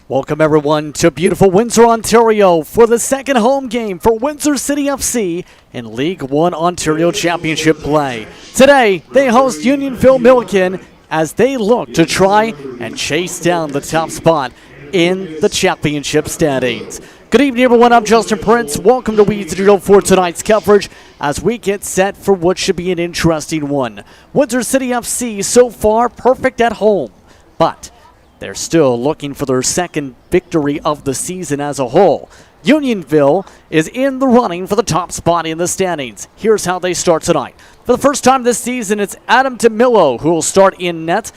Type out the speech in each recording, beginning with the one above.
Welcome everyone to beautiful Windsor, Ontario for the second home game for Windsor City FC in League One Ontario Championship play. Today, they host Unionville Milliken as they look to try and chase down the top spot in the championship standings. Good evening everyone, I'm Justin Prince. Welcome to Weeds Digital for tonight's coverage as we get set for what should be an interesting one. Windsor City FC so far perfect at home, but they're still looking for their second victory of the season as a whole. Unionville is in the running for the top spot in the standings. Here's how they start tonight. For the first time this season, it's Adam DeMillo who will start in net.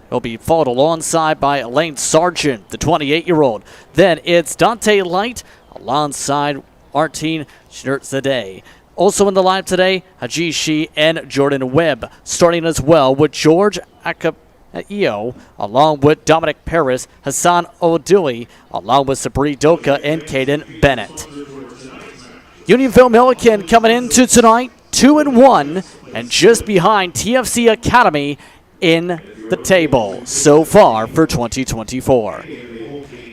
He'll be followed alongside by Elaine Sargent, the 28-year-old. Then it's Dante Light alongside Artine Schnertzadeh. Also in the lineup today, Hajishi and Jordan Webb, starting as well with George Akapio, along with Dominic Paris, Hassan Odili, along with Sabri Doka and Caden Bennett. Unionville Milliken coming into tonight 2-1 and just behind TFC Academy in the table so far for 2024.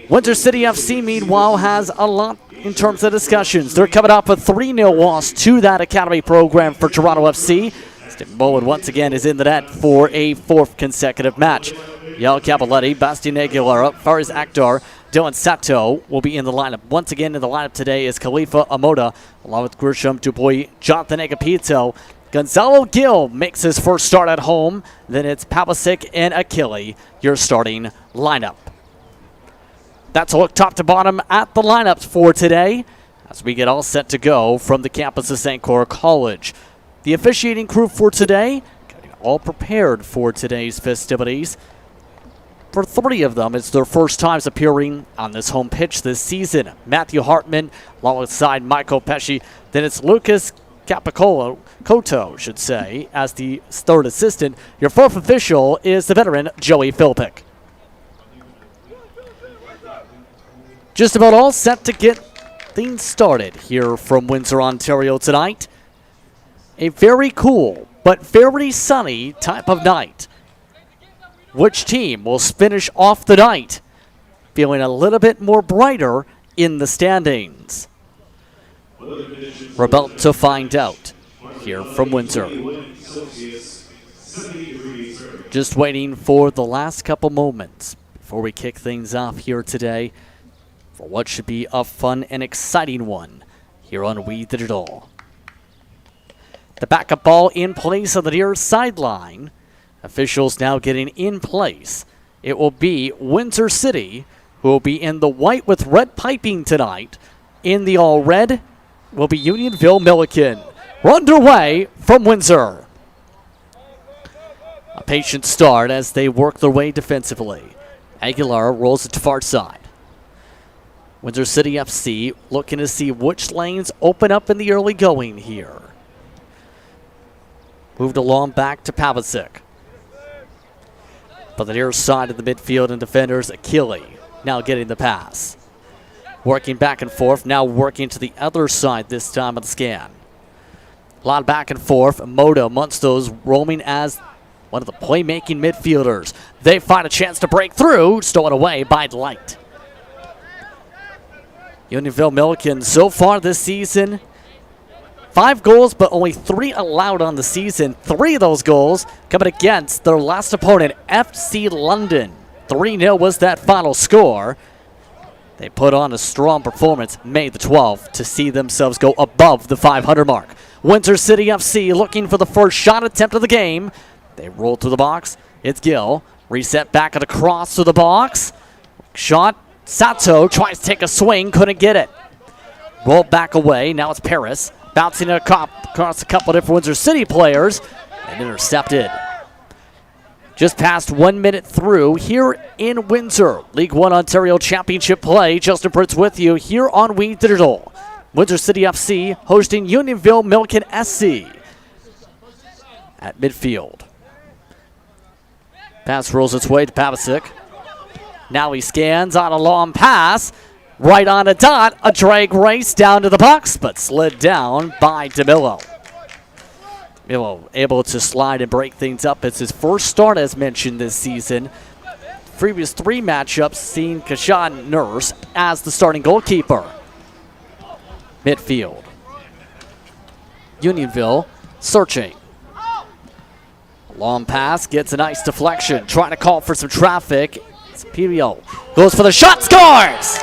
Windsor City FC, meanwhile, has a lot in terms of discussions. They're coming off a 3-0 loss to that Academy program for Toronto FC. Steve Bowen once again is in the net for a fourth consecutive match. Yael Cavalletti, Bastien Aguilera, Faris Akhtar, Dylan Sato will be in the lineup. Once again in the lineup today is Khalifa Amoda, along with Grisham Dubois, Jonathan Agapito. Gonzalo Gil makes his first start at home. Then it's Pavasic and Achille, your starting lineup. That's a look top to bottom at the lineups for today as we get all set to go from the campus of St. Cora College. The officiating crew for today, getting all prepared for today's festivities. For three of them, it's their first times appearing on this home pitch this season. Matthew Hartman alongside Michael Pesci. Then it's Lucas Capicoto, should say, as the third assistant. Your fourth official is the veteran Joey Philpick. Just about all set to get things started here from Windsor, Ontario tonight. A very cool but very sunny type of night. Which team will finish off the night feeling a little bit more brighter in the standings? We're about to find out here from Windsor. Just waiting for the last couple moments before we kick things off here today for what should be a fun and exciting one here on We Digital. The backup ball in place on the near sideline. Officials now getting in place. It will be Windsor City who will be in the white with red piping tonight. In the all red will be Unionville Milliken. We're underway from Windsor. A patient start as they work their way defensively. Aguilar rolls it to far side. Windsor City FC looking to see which lanes open up in the early going here. Moved along back to Pavasic. But the near side of the midfield and defenders, Achille now getting the pass. Working back and forth, now working to the other side this time of the scan. A lot of back and forth. Moda amongst those roaming as one of the playmaking midfielders. They find a chance to break through, stolen away by Light. Unionville Milliken so far this season, 5 goals, but only 3 allowed on the season. 3 of those goals coming against their last opponent, FC London. 3-0 was that final score. They put on a strong performance May the 12th to see themselves go above the 500 mark. Windsor City FC looking for the first shot attempt of the game. They roll to the box. It's Gill. Reset back and across to the box. Shot. Sato tries to take a swing, couldn't get it. Roll back away. Now it's Paris. Bouncing across a couple of different Windsor City players and intercepted. Just past 1 minute through here in Windsor. League One Ontario Championship play. Justin Prince with you here on We Digital. Windsor City FC hosting Unionville Milliken SC at midfield. Pass rolls its way to Pavasic. Now he scans on a long pass. Right on a dot, a drag race down to the box, but slid down by DeMillo. DeMillo able to slide and break things up. It's his first start, as mentioned, this season previous 3 matchups seen Kashan Nurse as the starting goalkeeper. Midfield. Unionville searching. Long pass, gets a nice deflection. Trying to call for some traffic. It's Pio. Goes for the shot, scores!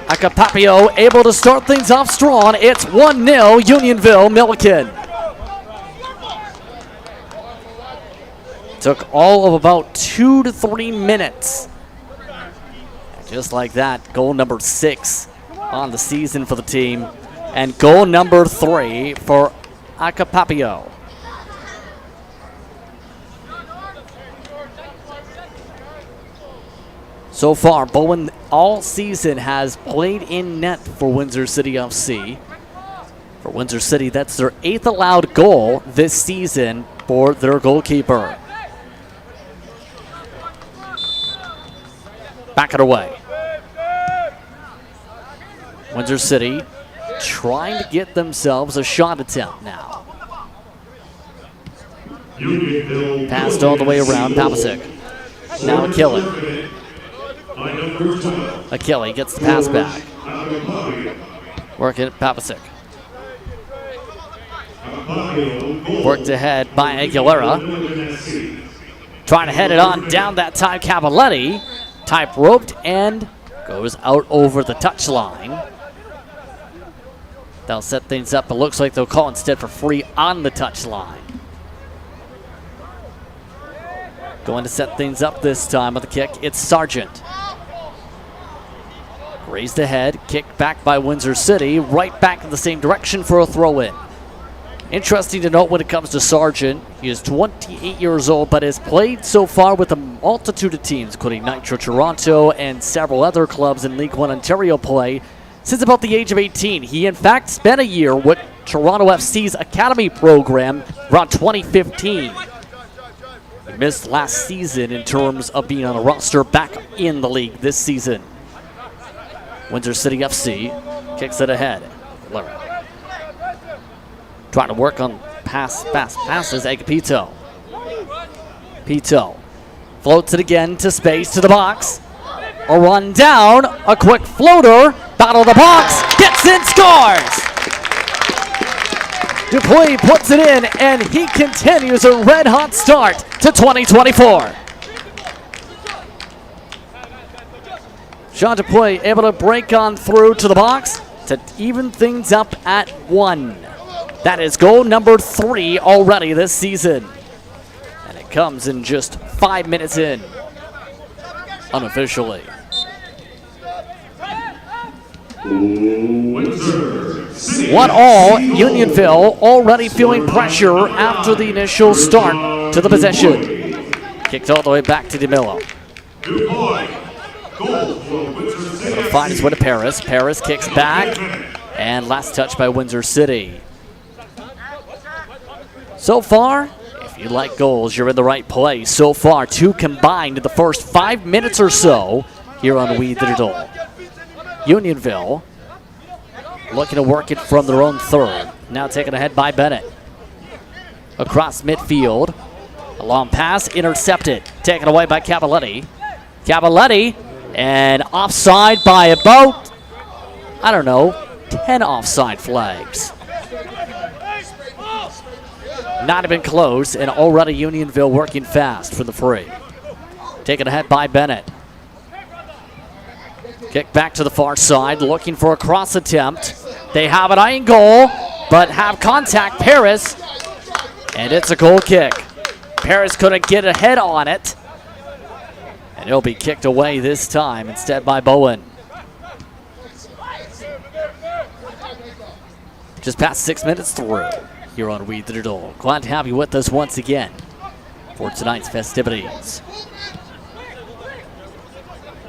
Acapapio able to start things off strong. It's 1-0 Unionville Milliken. Took all of about 2 to 3 minutes. And just like that, goal number 6 on the season for the team. And goal number 3 for Acapapio. So far, Bowen all season has played in net for Windsor City FC. For Windsor City, that's their 8th allowed goal this season for their goalkeeper. Back it away. Windsor City trying to get themselves a shot attempt now. Passed all the way around, Papasic. Now Achille. Achille gets the pass back. Working at Papasic. Worked ahead by Aguilera. Trying to head it on down that time, Cavaletti. Type roped and goes out over the touchline. They'll set things up. It looks like they'll call instead for free on the touchline. Going to set things up this time with the kick. It's Sargent. Raised ahead, kicked back by Windsor City, right back in the same direction for a throw-in. Interesting to note when it comes to Sargent, he is 28 years old, but has played so far with a multitude of teams, including Nitro Toronto and several other clubs in League One Ontario play since about the age of 18. He, in fact, spent a year with Toronto FC's academy program around 2015. He missed last season in terms of being on a roster back in the league this season. Windsor City FC kicks it ahead. Trying to work on fast passes, Agapito. Pito floats it again to space, to the box. A run down, a quick floater, battle the box, gets in, scores! Dupuy puts it in, and he continues a red-hot start to 2024. Jean Dupuy able to break on through to the box to even things up at 1. That is goal number 3 already this season. And it comes in just 5 minutes in, unofficially. 1-1, Unionville already feeling pressure after the initial start to the possession. Kicked all the way back to DeMillo. Able to find his way to Paris. Paris kicks back, and last touch by Windsor City. So far, if you like goals, you're in the right place. So far, 2 combined in the first 5 minutes or so here on We Digital. Unionville looking to work it from their own third. Now taken ahead by Bennett. Across midfield. A long pass intercepted. Taken away by Cavaletti. Cavaletti. And offside by about, 10 offside flags. Not even close, and already Unionville working fast for the free. Taken ahead by Bennett. Kick back to the far side, looking for a cross attempt. They have an angle, but have contact, Paris. And it's a goal kick. Paris couldn't get a head on it. And it'll be kicked away this time instead by Bowen. Just past 6 minutes through here on We Digital. Glad to have you with us once again for tonight's festivities.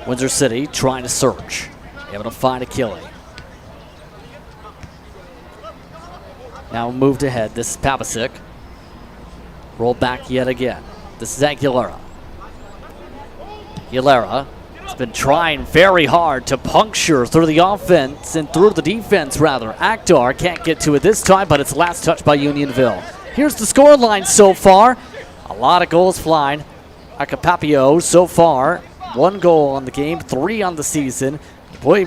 Windsor City trying to search. Able to find Achille. Now moved ahead. This is Papasic. Roll back yet again. This is Aguilera. Aguilera has been trying very hard to puncture through the offense and through the defense, rather. Akhtar can't get to it this time, but it's last touch by Unionville. Here's the scoreline so far. A lot of goals flying. Acapapio so far, 1 goal on the game, 3 on the season. Boy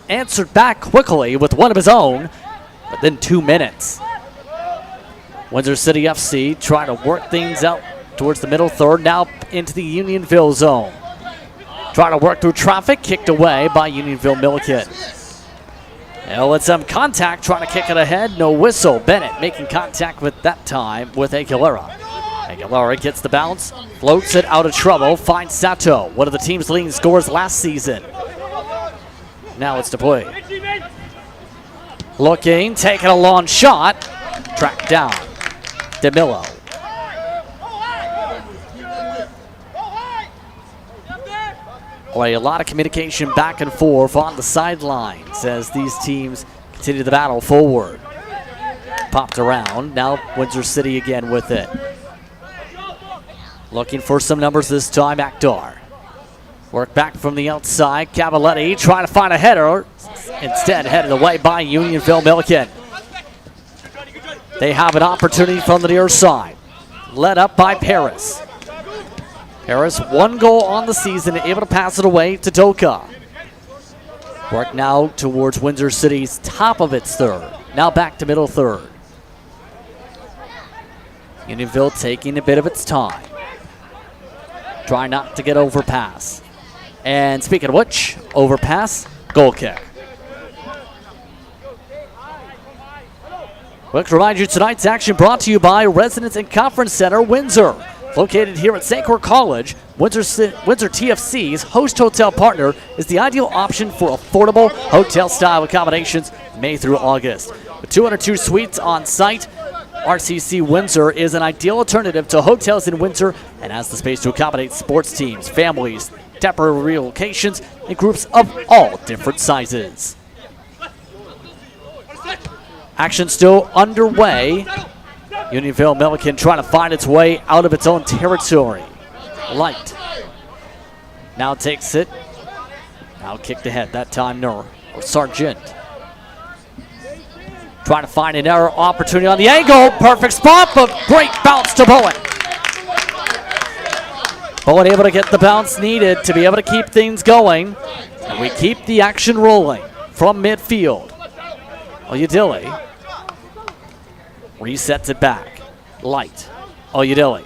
answered back quickly with one of his own, within 2 minutes. Windsor City FC trying to work things out towards the middle third, now into the Unionville zone. Trying to work through traffic, kicked away by Unionville Milliken. Now with some contact, trying to kick it ahead, no whistle. Bennett making contact with that time with Aguilera. Aguilera gets the bounce, floats it out of trouble, finds Sato, one of the team's leading scorers last season. Now it's Dupuy. Looking, taking a long shot, tracked down. DeMillo. Boy, a lot of communication back and forth on the sidelines as these teams continue the battle forward. Popped around, now Windsor City again with it. Looking for some numbers this time, Akhtar. Work back from the outside, Cavaletti trying to find a header. Instead, headed away by Unionville Milliken. They have an opportunity from the near side. Led up by Paris. Paris, 1 goal on the season, able to pass it away to Doka. Work now towards Windsor City's top of its third. Now back to middle third. Unionville taking a bit of its time. Try not to get overpass. And speaking of which, overpass, goal kick. Quick to remind you, tonight's action brought to you by Residence and Conference Center, Windsor. Located here at St. Clair College, Windsor TFC's host hotel partner is the ideal option for affordable hotel-style accommodations May through August. With 202 suites on site, RCC Windsor is an ideal alternative to hotels in Windsor and has the space to accommodate sports teams, families, temporary relocations, and groups of all different sizes. Action still underway. Unionville Milliken trying to find its way out of its own territory. Light. Now takes it. Now kicked ahead. That time Nur or Sargent. Trying to find an error opportunity on the angle. Perfect spot, but great bounce to Bowen. Bowen able to get the bounce needed to be able to keep things going. And we keep the action rolling from midfield. Oyedele resets it back. Light. Oyedele.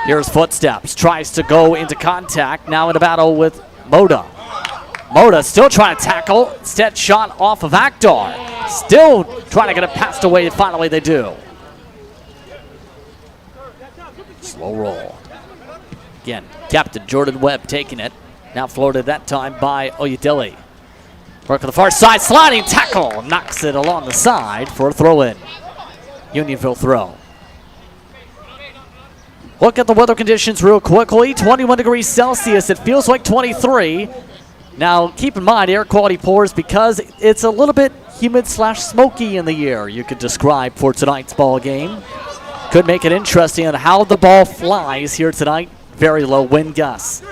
Here's footsteps. Tries to go into contact. Now in a battle with Moda. Moda still trying to tackle. Instead shot off of Akhtar. Still trying to get it passed away, and finally they do. Slow roll. Again, Captain Jordan Webb taking it. Now floated that time by Oyedele. Work on the far side, sliding tackle. Knocks it along the side for a throw-in. Unionville throw. Look at the weather conditions real quickly. 21 degrees Celsius. It feels like 23. Now, keep in mind, air quality pours because it's a little bit humid / smoky in the air, you could describe for tonight's ball game. Could make it interesting on how the ball flies here tonight. Very low wind gusts.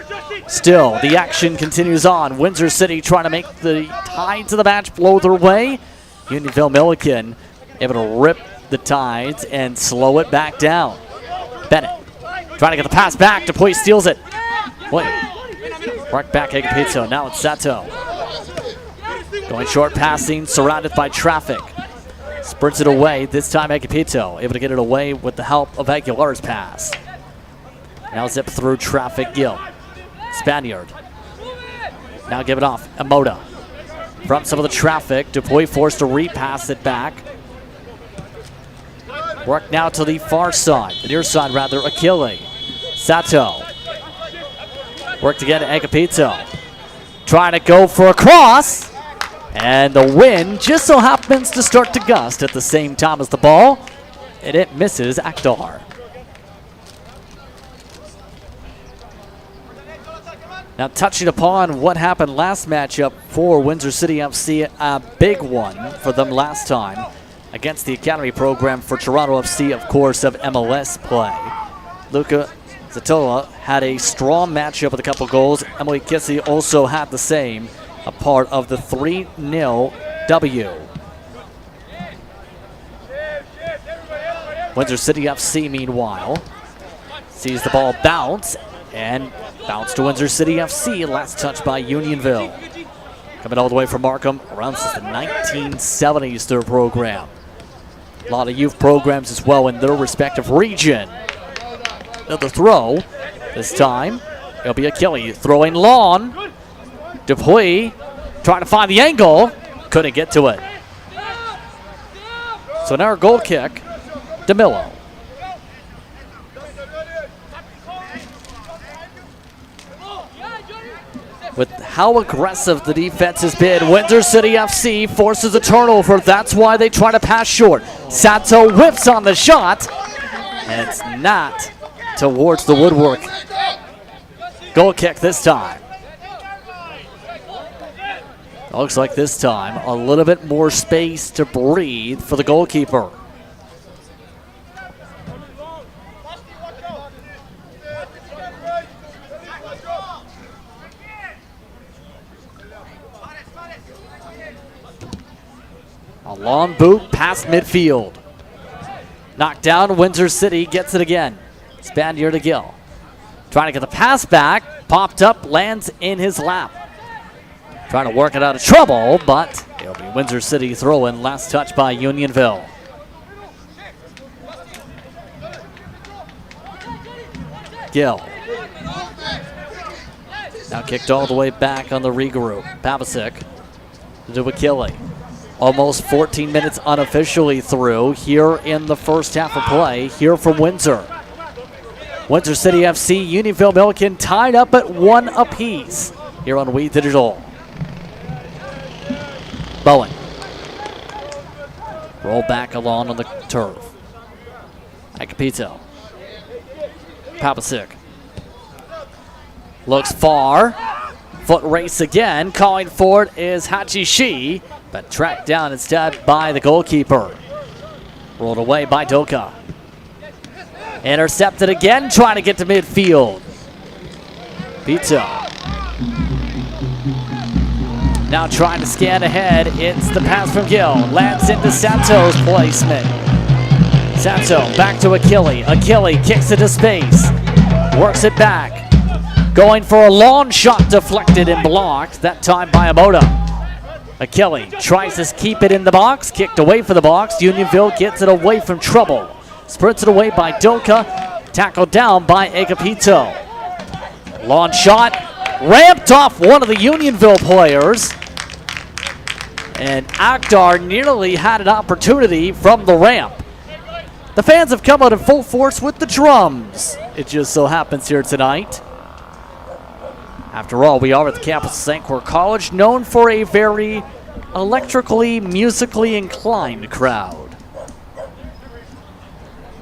Still, the action continues on. Windsor City trying to make the tides of the match blow their way. Unionville Milliken able to rip the tides and slow it back down. Bennett trying to get the pass back. Dupuy steals it. Mark back Agapito. Now it's Sato. Going short passing, surrounded by traffic. Sprints it away. This time Agapito able to get it away with the help of Aguilar's pass. Now zip through traffic. Gill. Spaniard. Now give it off. Emoda. From some of the traffic, Dupuy forced to repass it back. Work now to the far side. The near side, rather, Achille. Sato. Work to get Agapito. Trying to go for a cross. And the wind just so happens to start to gust at the same time as the ball. And it misses Akhtar. Now touching upon what happened last matchup for Windsor City FC, a big one for them last time against the Academy program for Toronto FC, of course, of MLS play. Luca Zatola had a strong matchup with a couple goals. Emily Kissy also had the same, a part of the 3-0 W. Windsor City FC, meanwhile, Sees the ball bounce, and bounce to Windsor City FC. Last touch by Unionville. Coming all the way from Markham, around since the 1970s, their program. A lot of youth programs as well in their respective region. Another throw. This time, it'll be Achille throwing long. Dupuis trying to find the angle. Couldn't get to it. So now our goal kick, DeMillo. With how aggressive the defense has been, Windsor City FC forces a turnover. That's why they try to pass short. Sato whips on the shot, and it's not towards the woodwork. Goal kick this time. Looks like this time a little bit more space to breathe for the goalkeeper. A long boot past midfield. Knocked down, Windsor City gets it again. Spanier to Gill. Trying to get the pass back, popped up, lands in his lap. Trying to work it out of trouble, but it'll be Windsor City throw-in. Last touch by Unionville. Gill. Now kicked all the way back on the regroup. Pavasic to Achille. Almost 14 minutes unofficially through here in the first half of play here from Windsor. Windsor City FC, Unionville, Milliken tied up at 1 apiece here on We Digital. Bowen. Roll back along on the turf. Agapito. Papasic. Looks far. Foot race again. Calling for it is Hachishi, but tracked down instead by the goalkeeper. Rolled away by Doka. Intercepted again, trying to get to midfield. Pizza. Now trying to scan ahead. It's the pass from Gill. Lands into Santo's placement. Santo back to Achille. Achille kicks it to space. Works it back. Going for a long shot, deflected and blocked. That time by Amoda. Achille tries to keep it in the box. Kicked away from the box. Unionville gets it away from trouble. Sprints it away by Doka. Tackled down by Agapito. Long shot. Ramped off one of the Unionville players. And Akhtar nearly had an opportunity from the ramp. The fans have come out in full force with the drums. It just so happens here tonight. After all, we are at the campus of St. Clair College, known for a very electrically, musically inclined crowd.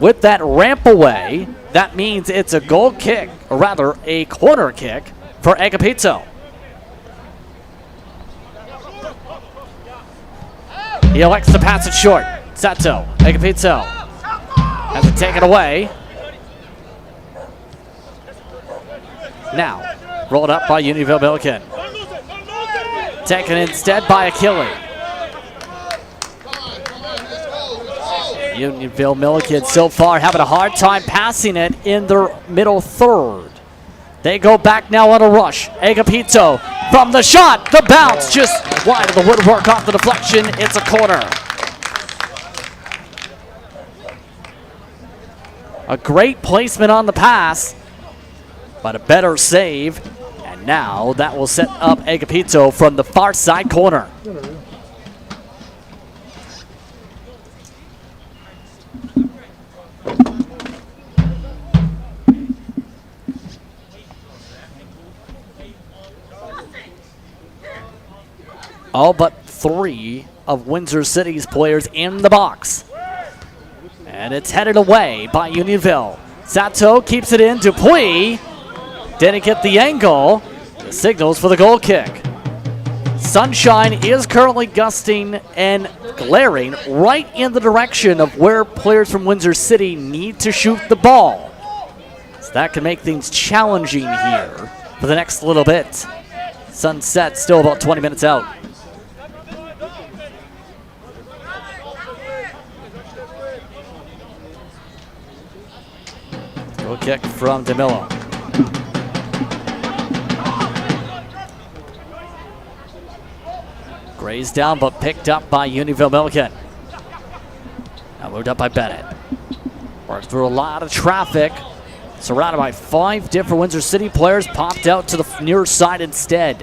With that ramp away, that means it's a goal kick, or rather a corner kick, for Agapito. He elects to pass it short. Sato, Agapito has it taken away. Now, rolled up by Unionville Milliken. Taken instead by Achille. Unionville Milliken so far having a hard time passing it in their middle third. They go back now on a rush. Agapito from the shot. The bounce just wide of the woodwork off the deflection. It's a corner. A great placement on the pass, but a better save. And now that will set up Agapito from the far side corner. All but 3 of Windsor City's players in the box. And it's headed away by Unionville. Sato keeps it in. Dupuis didn't get the angle. The signals for the goal kick. Sunshine is currently gusting and glaring right in the direction of where players from Windsor City need to shoot the ball. So that can make things challenging here for the next little bit. Sunset still about 20 minutes out. Goal kick from DeMillo. Grazed down, but picked up by Unionville Milliken. Now moved up by Bennett. Worked through a lot of traffic. Surrounded by 5 different Windsor City players, popped out to the near side instead.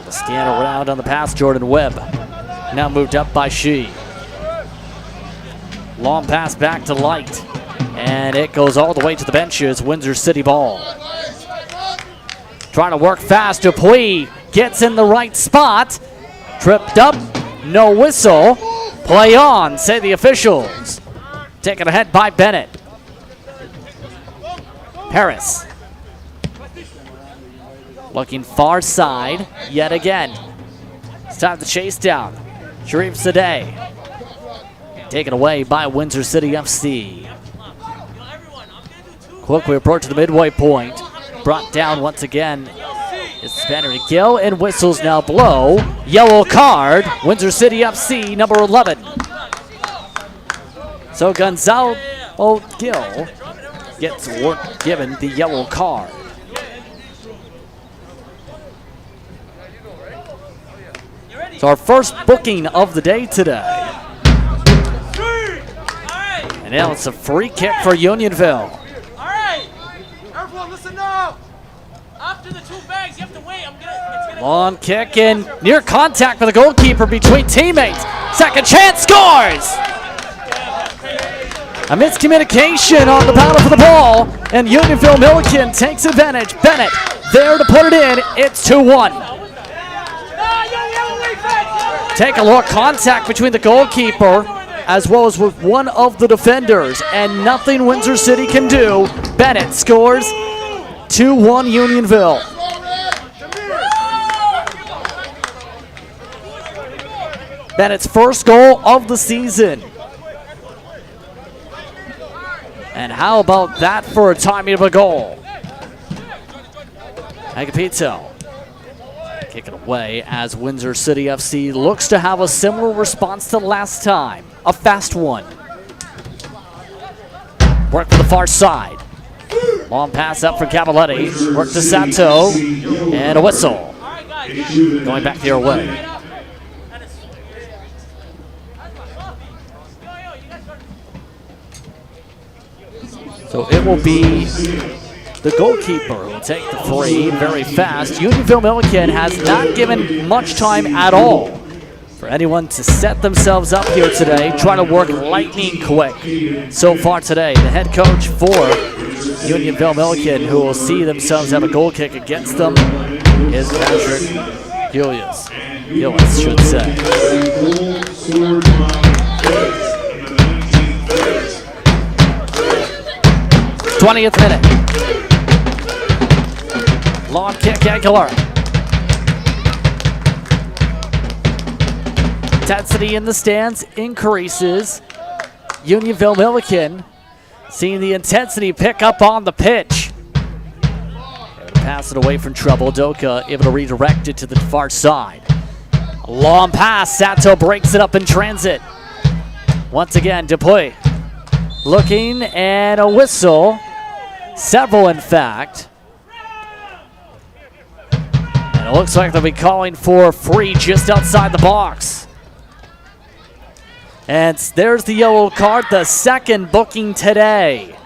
The scan around on the pass, Jordan Webb. Now moved up by Shee. Long pass back to Light. And it goes all the way to the benches, Windsor City ball. Trying to work fast, Dupuis gets in the right spot. Tripped up, no whistle. Play on, say the officials. Taken ahead by Bennett. Paris. Looking far side yet again. It's time to chase down Sharif Sadeh. Taken away by Windsor City FC. Quickly approach to the midway point. Brought down once again is Spaniard Gill, and whistles now blow. Yellow card, Windsor City FC, number 11. So Gonzalo Gill gets given the yellow card. So our first booking of the day today. And now it's a free kick for Unionville. All right, everyone listen up. After the 2 bags, you have to wait. Long kick and near contact with the goalkeeper between teammates. Second chance, scores! A miscommunication on the battle for the ball, and Unionville Milliken takes advantage. Bennett there to put it in. It's 2-1. Take a look, contact between the goalkeeper as well as with one of the defenders, and nothing Windsor City can do. Bennett scores 2-1 Unionville. Bennett's first goal of the season. And how about that for a timing of a goal? Agapito kicking away as Windsor City FC looks to have a similar response to last time. A fast one. Work to the far side. Long pass up for Cavaletti. Work to Sato. And a whistle. Going back the other way. So it will be the goalkeeper who will take the free very fast. Unionville Milliken has not given much time at all for anyone to set themselves up here today, trying to work lightning quick so far today. The head coach for Unionville Milliken, who will see themselves have a goal kick against them, is Patrick Gillius, should say. 20th minute. Long kick, Aguilar. Intensity in the stands increases. Unionville Milliken seeing the intensity pick up on the pitch. Pass it away from trouble. Doka able to redirect it to the far side. A long pass. Sato breaks it up in transit. Once again, Dupuis looking, and a whistle. Several, in fact. And it looks like they'll be calling for a free just outside the box. And there's the yellow card, the second booking today.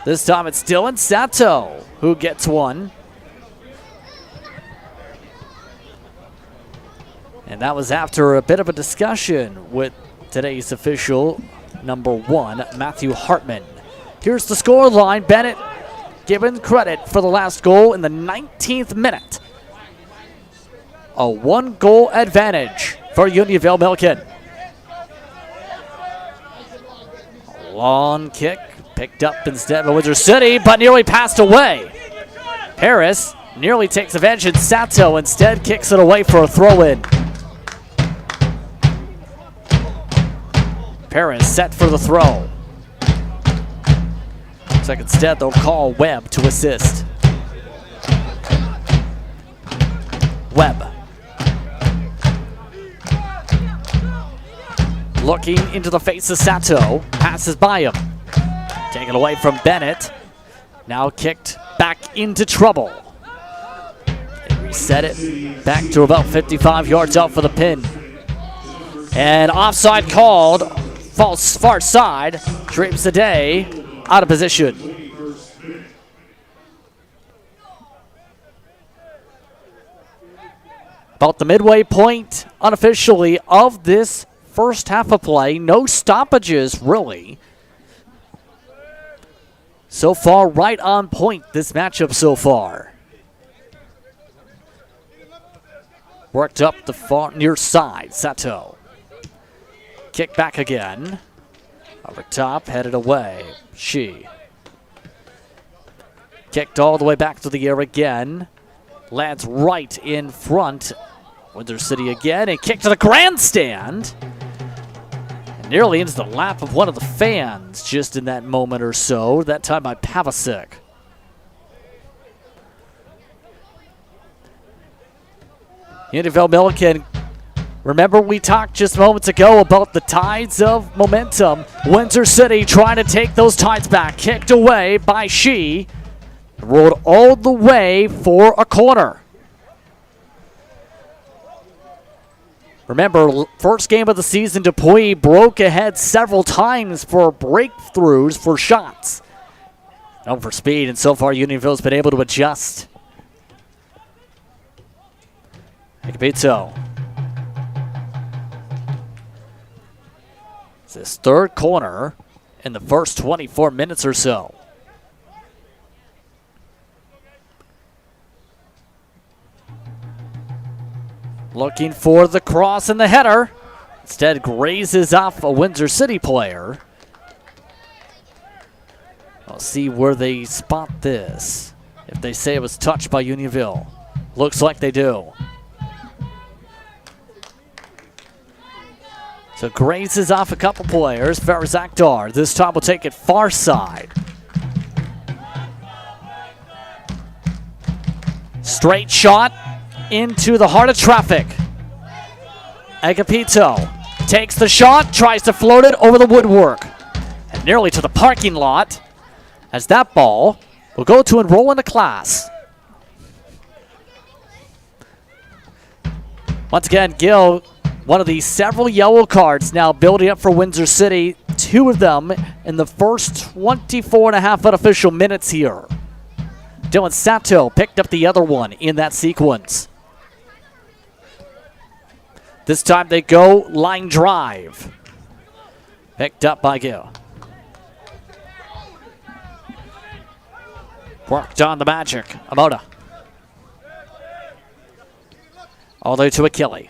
This time it's Dylan Sato who gets one. And that was after a bit of a discussion with today's official, number 1, Matthew Hartman. Here's the score line. Bennett given credit for the last goal in the 19th minute. A 1-goal advantage for Unionville Milliken. Long kick picked up instead by Windsor City, but nearly passed away. Paris nearly takes advantage, and Sato instead kicks it away for a throw-in. Paris set for the throw. Looks like instead they'll call Webb to assist. Webb. Looking into the face of Sato. Passes by him. Taken away from Bennett. Now kicked back into trouble. They reset it back to about 55 yards out for the pin. And offside called. False far side. Drapes the day out of position. About the midway point, unofficially, of this first half of play. No stoppages, really. So far, right on point, this matchup so far. Worked up the far near side, Sato. Kick back again. Over top, headed away. She. Kicked all the way back to the air again. Lands right in front. Windsor City again, and kick to the grandstand. And nearly into the lap of one of the fans just in that moment or so. That time by Pavasic. Unionville Milliken. Remember we talked just moments ago about the tides of momentum. Windsor City trying to take those tides back. Kicked away by She. Rolled all the way for a corner. Remember, first game of the season, Dupuy broke ahead several times for breakthroughs for shots. Known for speed, and so far Unionville's been able to adjust. Agapito. It's his third corner in the first 24 minutes or so. Looking for the cross and the header. Instead grazes off a Windsor City player. I'll see where they spot this. If they say it was touched by Unionville. Looks like they do. So grazes off a couple players. Ferris Akhtar this time will take it far side. Straight shot into the heart of traffic. Agapito takes the shot, tries to float it over the woodwork. And nearly to the parking lot as that ball will go to enroll in a class. Once again, Gill, one of the several yellow cards now building up for Windsor City. 2 of them in the first 24 and a half unofficial minutes here. Dylan Sato picked up the other one in that sequence. This time they go line drive. Picked up by Gill. Worked on the magic. Amoda. All the way to Achille.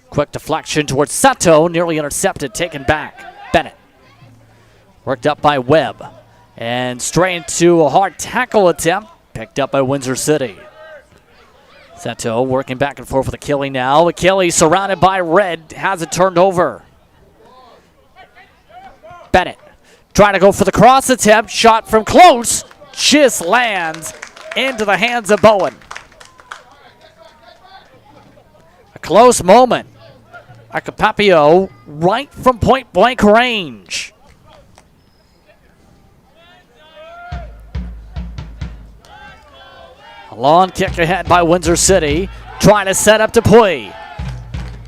Quick deflection towards Sato. Nearly intercepted. Taken back. Bennett. Worked up by Webb. And straight into a hard tackle attempt. Picked up by Windsor City. Sato working back and forth with Achille now. Achille surrounded by red. Has it turned over. Bennett trying to go for the cross attempt. Shot from close. Just lands into the hands of Bowen. A close moment. Acapapio right from point blank range. A long kick ahead by Windsor City. Trying to set up Dupuy.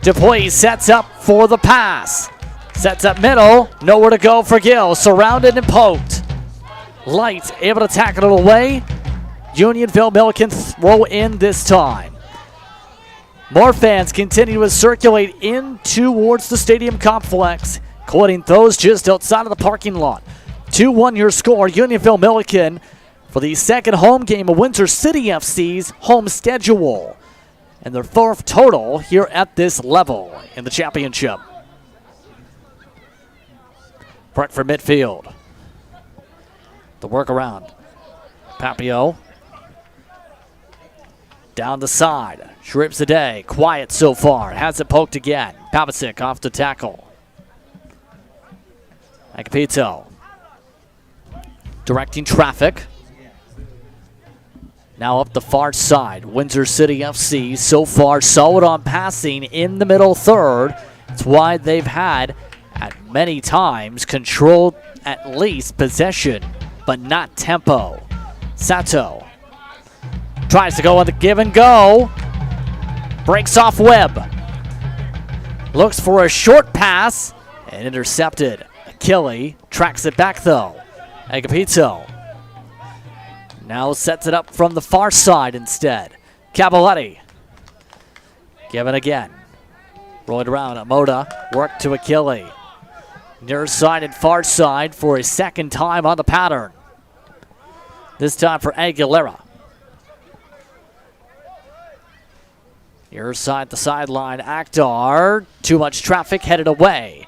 Dupuy sets up for the pass. Sets up middle. Nowhere to go for Gill. Surrounded and poked. Light able to tackle it away. Unionville Milliken throw in this time. More fans continue to circulate in towards the stadium complex, including those just outside of the parking lot. 2-1 your score. Unionville Milliken for the second home game of Windsor City FC's home schedule. And their 4th total here at this level in the championship. Breck for midfield. The workaround. Papio. Down the side. Shrips the day. Quiet so far. Has it poked again. Pavasic off the tackle. Agapito. Directing traffic. Now up the far side. Windsor City FC so far solid on passing in the middle third. That's why they've had, at many times, controlled at least possession, but not tempo. Sato tries to go on the give and go. Breaks off Webb. Looks for a short pass and intercepted. Achille tracks it back though. Agapito now sets it up from the far side instead. Cavalletti. Given again. Rolling around. Moda. Work to Achille. Near side and far side for a second time on the pattern. This time for Aguilera. Near side the sideline. Akhtar. Too much traffic headed away.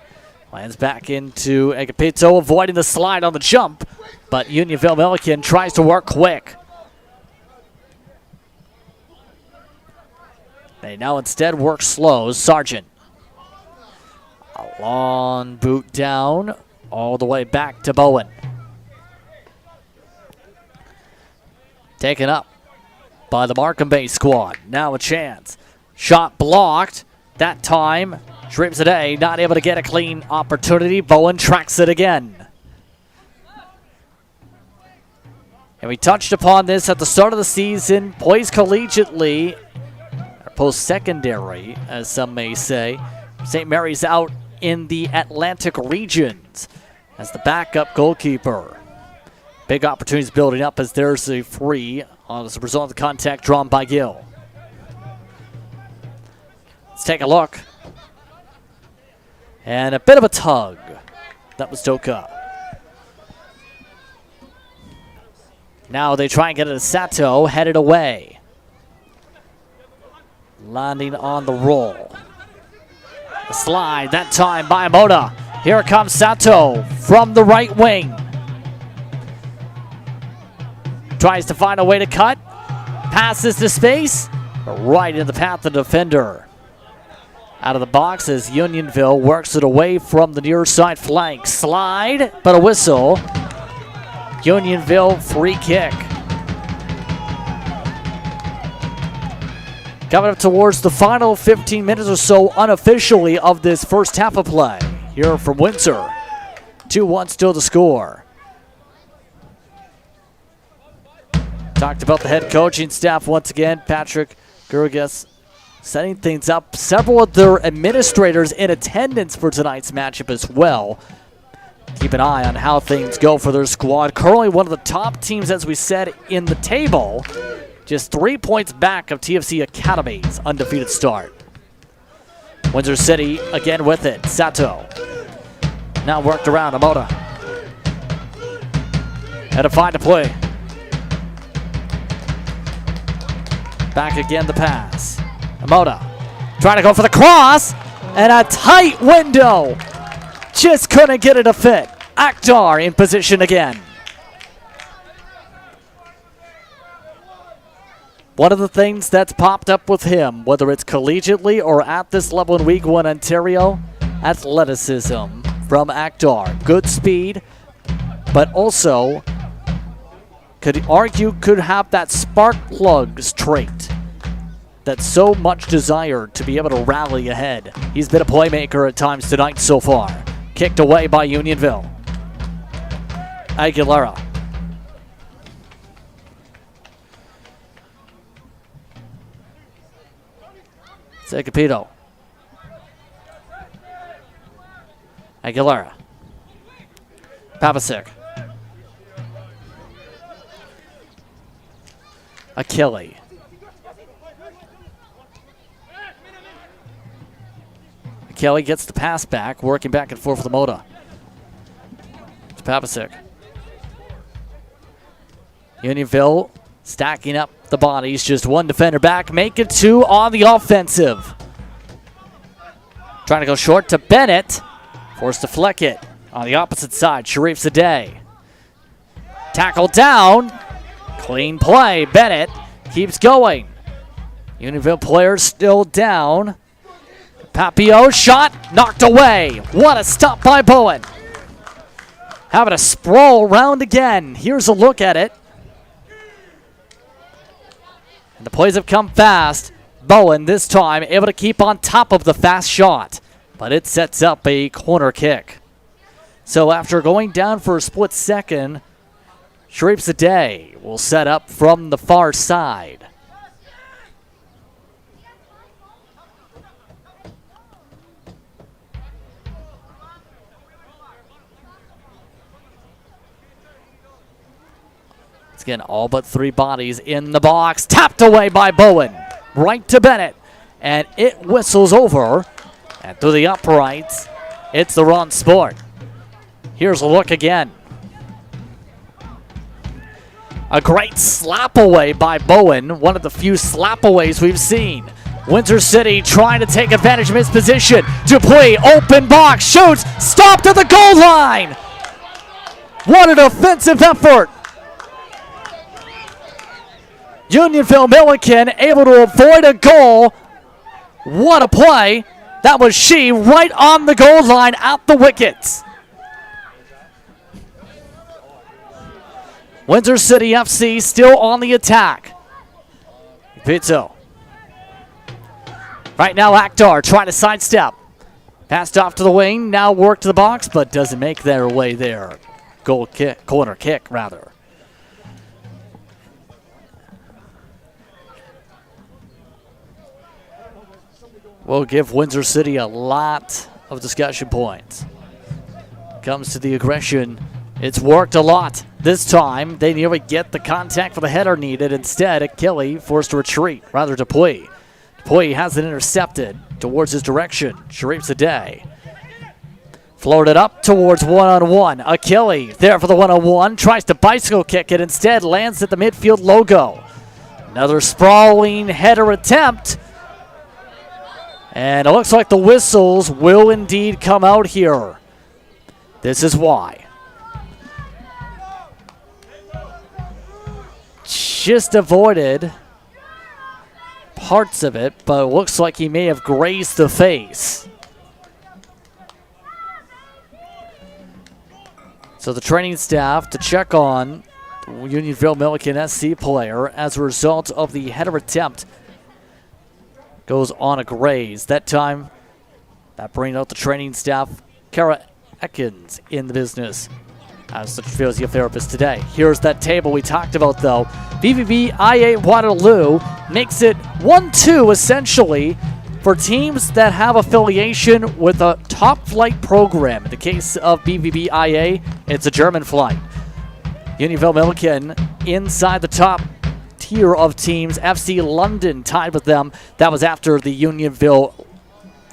Lands back into Agapito, avoiding the slide on the jump. But Unionville Milliken tries to work quick. They now instead work slow. Sargent. A long boot down, all the way back to Bowen. Taken up by the Markham Bay squad. Now a chance. Shot blocked. That time, Dreams today not able to get a clean opportunity. Bowen tracks it again. And we touched upon this at the start of the season. Plays collegiately, or post-secondary, as some may say. St. Mary's out in the Atlantic regions as the backup goalkeeper. Big opportunities building up as there's a free as a result of the contact drawn by Gill. Let's take a look. And a bit of a tug. That was Doka. Now they try and get it to Sato, headed away. Landing on the roll. The slide, that time by Moda. Here comes Sato from the right wing. Tries to find a way to cut. Passes to space. Right in the path of the defender. Out of the box as Unionville works it away from the near side flank. Slide, but a whistle. Unionville free kick. Coming up towards the final 15 minutes or so unofficially of this first half of play. Here from Windsor. 2-1 still to score. Talked about the head coaching staff once again. Patrick Gurgas setting things up. Several of their administrators in attendance for tonight's matchup as well. Keep an eye on how things go for their squad. Currently one of the top teams, as we said, in the table. Just 3 points back of TFC Academy's undefeated start. Windsor City again with it. Sato. Now worked around. Amoda. Had to find a play. Back again the pass. Amoda trying to go for the cross. And a tight window. Just couldn't get it to fit. Akhtar in position again. One of the things that's popped up with him, whether it's collegiately or at this level in Week 1 Ontario, athleticism from Akhtar. Good speed, but also could have that spark plugs trait that's so much desired to be able to rally ahead. He's been a playmaker at times tonight so far. Kicked away by Unionville. Aguilera. Agapito. Aguilera. Papasik. Achille. Achille gets the pass back, working back and forth with Moda. It's Papasik. Unionville stacking up the bodies, just one defender back, make it two on the offensive. Trying to go short to Bennett, forced to flick it on the opposite side. Sharif Sadeh. Tackle down, clean play. Bennett keeps going. Unionville players still down. Papio shot, knocked away. What a stop by Bowen. Having a sprawl round again. Here's a look at it. And the plays have come fast. Bowen this time able to keep on top of the fast shot. but it sets up a corner kick. So after going down for a split second, Sharif Zadeh will set up from the far side. It's again all but 3 bodies in the box. Tapped away by Bowen. Right to Bennett. And it whistles over. And through the uprights, it's the Ron Sport. Here's a look again. A great slap away by Bowen. One of the few slap aways we've seen. Windsor City trying to take advantage of his position. Dupuis, open box, shoots, stopped at the goal line. What an offensive effort. Unionville Milliken able to avoid a goal. What a play. That was she right on the goal line at the wickets. Windsor City FC still on the attack. Pizzo. Right now Akhtar trying to sidestep. Passed off to the wing, now work to the box, but doesn't make their way there. Goal kick, corner kick rather. Will give Windsor City a lot of discussion points. Comes to the aggression. It's worked a lot. This time, they nearly get the contact for the header needed. Instead, Achille forced to retreat, rather Dupuis. Dupuis has it intercepted towards his direction. Sharif Zadeh floated up towards one-on-one. Achille there for the one-on-one. Tries to bicycle kick it. Instead, lands at the midfield logo. Another sprawling header attempt. And it looks like the whistles will indeed come out here. This is why. Just avoided parts of it, but it looks like he may have grazed the face. So the training staff to check on the Unionville Milliken SC player as a result of the header attempt. Goes on a graze. That time, that bringing out the training staff, Kara Ekins in the business as the physiotherapist today. Here's that table we talked about though. BVB IA Waterloo makes it 1-2 essentially for teams that have affiliation with a top flight program. In the case of BVB IA, it's a German flight. Unionville Milliken inside the top tier of teams. FC London tied with them. That was after the Unionville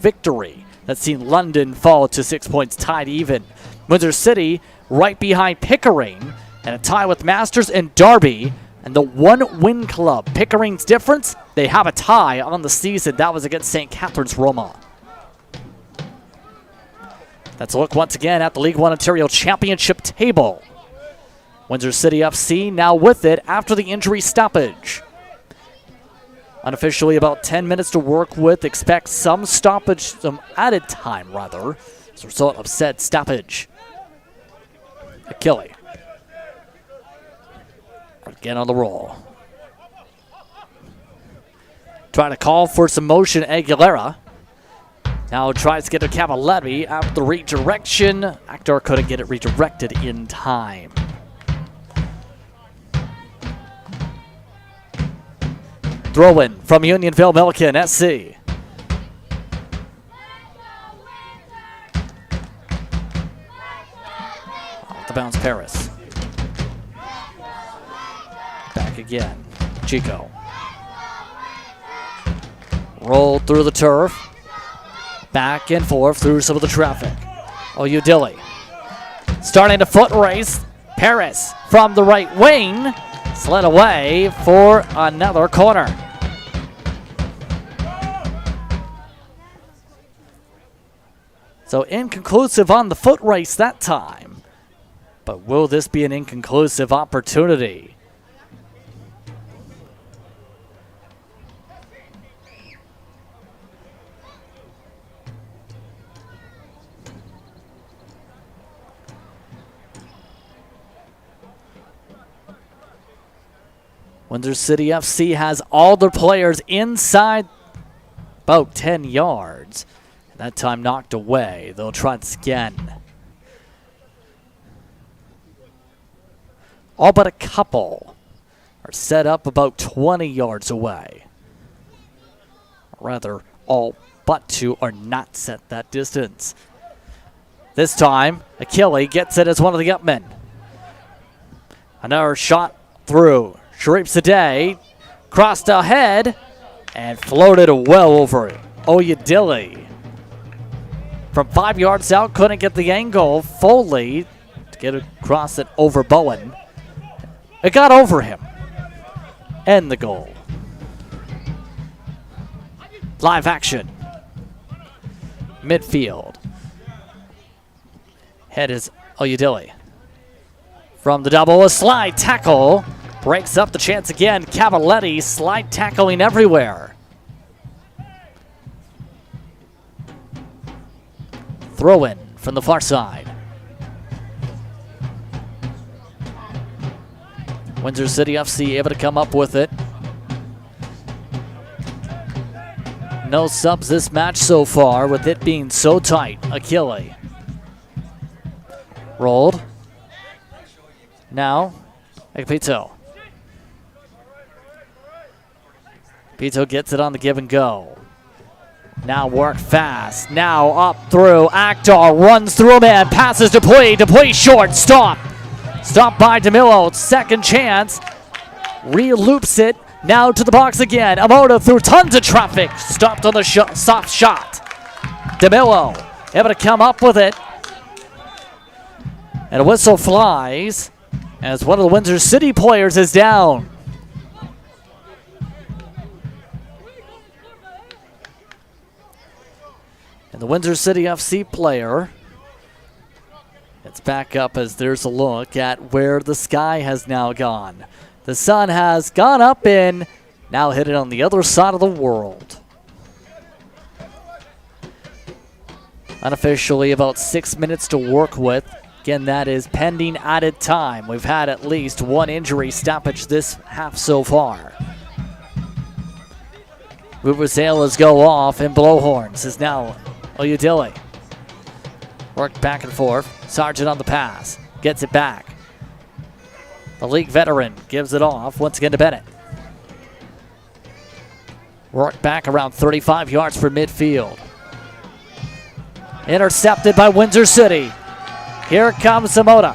victory. That's seen London fall to 6 points, tied even. Windsor City right behind Pickering, and a tie with Masters and Derby, and the one-win club. Pickering's difference, they have a tie on the season. That was against St. Catharines Roma. That's a look once again at the League One Ontario Championship table. Windsor City FC now with it after the injury stoppage. Unofficially about 10 minutes to work with. Expect some stoppage, some added time rather, as a result of said stoppage. Achille. Again on the roll. Trying to call for some motion, Aguilera. Now tries to get to Cavaletti after the redirection. Akhtar couldn't get it redirected in time. Throw-in from Unionville Milliken SC. Off the bounce, Paris. Back again. Chico. Rolled through the turf. Back and forth through some of the traffic. Oyudili. Starting to foot race. Paris from the right wing. Slid away for another corner. So inconclusive on the foot race that time. But will this be an inconclusive opportunity? Windsor City FC has all their players inside about 10 yards. That time knocked away. They'll try this again. All but a couple are set up about 20 yards away. Rather, all but two are not set that distance. This time, Achille gets it as one of the upmen. Another shot through. Sharif Sadeh crossed ahead and floated well over Oyedele. From 5 yards out, couldn't get the angle. Foley to get across it over Bowen. It got over him. And the goal. Live action. Midfield. Head is Oyedele. From the double, a slide tackle. Breaks up the chance again. Cavaletti slide tackling everywhere. Throw in from the far side. Windsor City FC able to come up with it. No subs this match so far, with it being so tight. Achille. Rolled. Now, Pito. Pito gets it on the give and go. Now work fast. Now up through. Akhtar runs through a man. Passes to Dupuy. Dupuy short. Stop. Stop by DeMillo. Second chance. Re-loops it. Now to the box again. Amoda through tons of traffic. Stopped on the soft shot. DeMillo able to come up with it. And a whistle flies as one of the Windsor City players is down. And the Windsor City FC player, it's back up as there's a look at where the sky has now gone. The sun has gone up and now hit it on the other side of the world. Unofficially, about 6 minutes to work with. Again, that is pending added time. We've had at least one injury stoppage this half so far. Vuvuzelas go off and blowhorns is now Oyedele. Worked back and forth. Sargent on the pass. Gets it back. The league veteran gives it off once again to Bennett. Worked back around 35 yards from midfield. Intercepted by Windsor City. Here comes Zamota.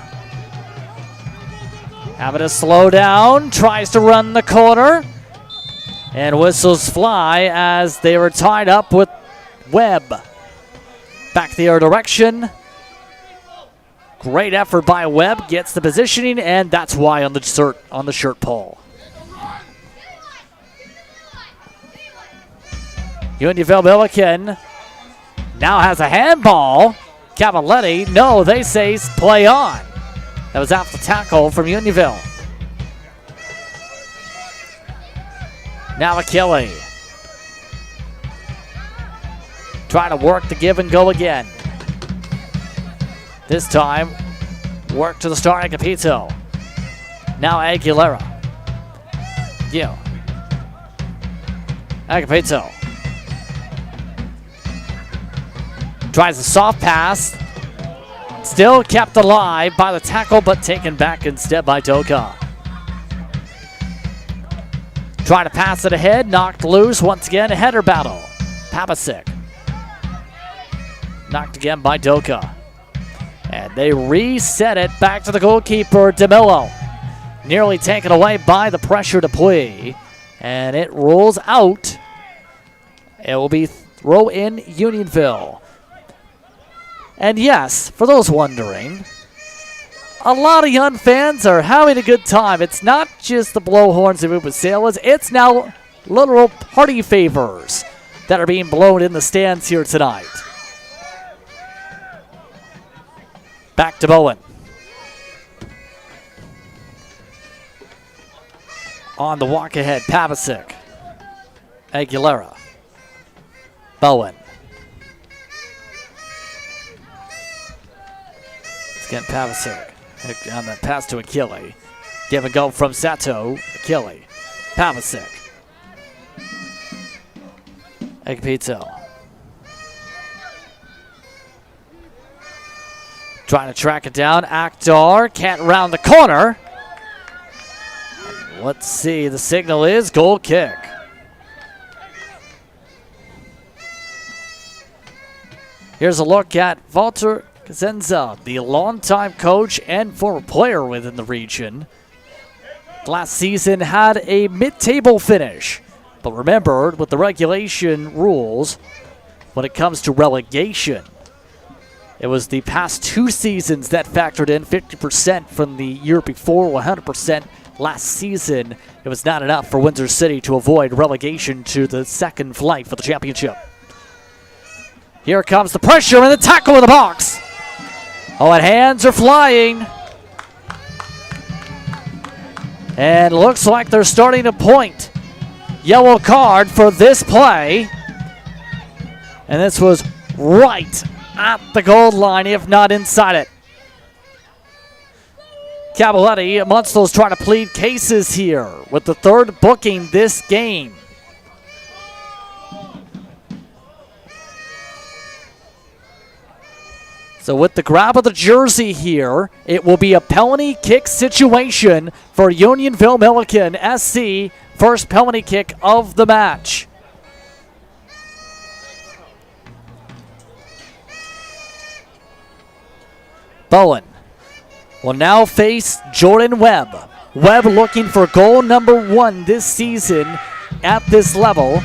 Having to slow down. Tries to run the corner. And whistles fly as they were tied up with Webb. Back the other direction. Great effort by Webb. Gets the positioning, and that's why on the shirt pull. Unionville Milliken now has a handball. Cavaletti, no, they say play on. That was off the tackle from Unionville. Now Achille. Trying to work the give and go again. This time, work to the star Agapito. Now Aguilera. Gil. Agapito. Tries a soft pass. Still kept alive by the tackle, but taken back instead by Doka. Trying to pass it ahead, knocked loose once again. A header battle. Papasic. Knocked again by Doka. And they reset it back to the goalkeeper, DeMillo. Nearly taken away by the pressure to play. And it rolls out. It will be throw in Unionville. And yes, for those wondering, a lot of young fans are having a good time. It's not just the blowhorns and vuvuzelas. It's now literal party favors that are being blown in the stands here tonight. Back to Bowen. On the walk ahead, Pavasic. Aguilera. Bowen. It's again Pavasic. On the pass to Achille. Give and go from Sato. Achille. Pavasic. Agapito. Trying to track it down. Akhtar can't round the corner. Let's see. The signal is goal kick. Here's a look at Walter Kazenza, the longtime coach and former player within the region. Last season had a mid-table finish. But remember, with the regulation rules, when it comes to relegation, it was the past 2 seasons that factored in 50% from the year before, 100% last season. It was not enough for Windsor City to avoid relegation to the second flight for the championship. Here comes the pressure and the tackle in the box. Oh, and hands are flying. And looks like they're starting to point. Yellow card for this play. And this was right at the goal line, if not inside it. Cavaletti, Munstall's trying to plead cases here with the third booking this game. So with the grab of the jersey here, it will be a penalty kick situation for Unionville Milliken SC. First penalty kick of the match. Bowen will now face Jordan Webb. Webb looking for goal number 1 this season at this level.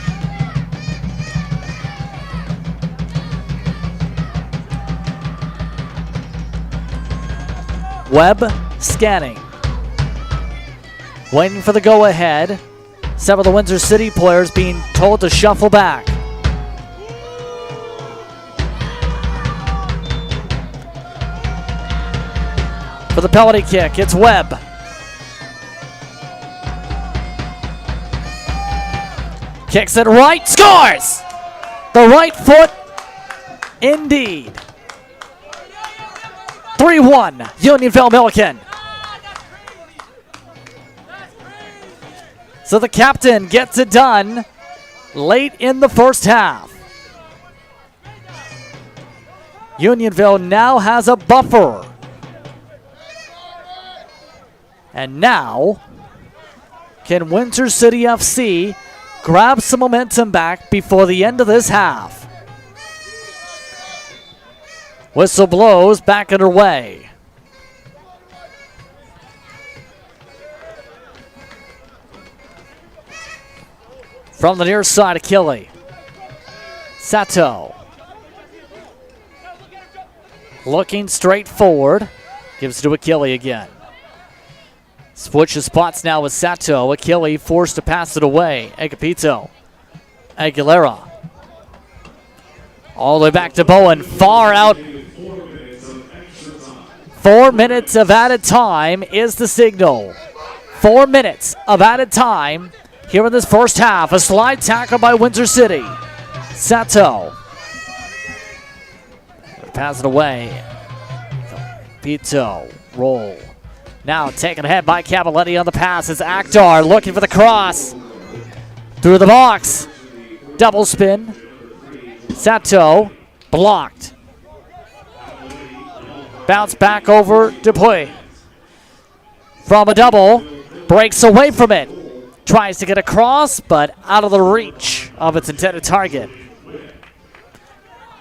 Webb scanning. Waiting for the go-ahead. Some of the Windsor City players being told to shuffle back. For the penalty kick, it's Webb. Kicks it right, scores! The right foot, indeed. 3-1, Unionville Milliken. So the captain gets it done late in the first half. Unionville now has a buffer. And now, can Windsor City FC grab some momentum back before the end of this half? Whistle blows, back underway. From the near side, Achille. Sato. Looking straight forward. Gives it to Achille again. Switches spots now with Sato. Achille forced to pass it away. Agapito. Aguilera. All the way back to Bowen. Far out. 4 minutes of added time is the signal. 4 minutes of added time here in this first half. A slide tackle by Windsor City. Sato. Pass it away. Pito. Roll. Now taken ahead by Cavaletti on the pass. It's Akhtar looking for the cross. Through the box. Double spin. Sato blocked. Bounce back over Dupuy. From a double. Breaks away from it. Tries to get across, but out of the reach of its intended target.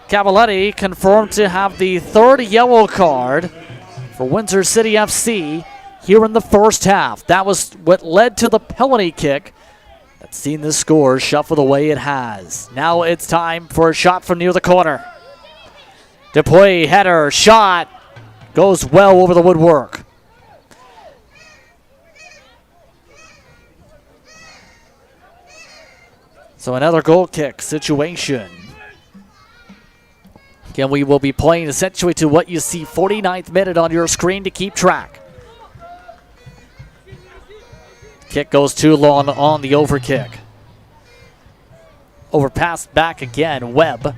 Cavaletti confirmed to have the third yellow card for Windsor City FC here in the first half. That was what led to the penalty kick that's seen the score shuffle the way it has. Now it's time for a shot from near the corner. Dupuy, header, shot, goes well over the woodwork. So another goal kick situation. Again, we will be playing essentially to what you see 49th minute on your screen to keep track. Kick goes too long on the overkick. Overpass back again. Webb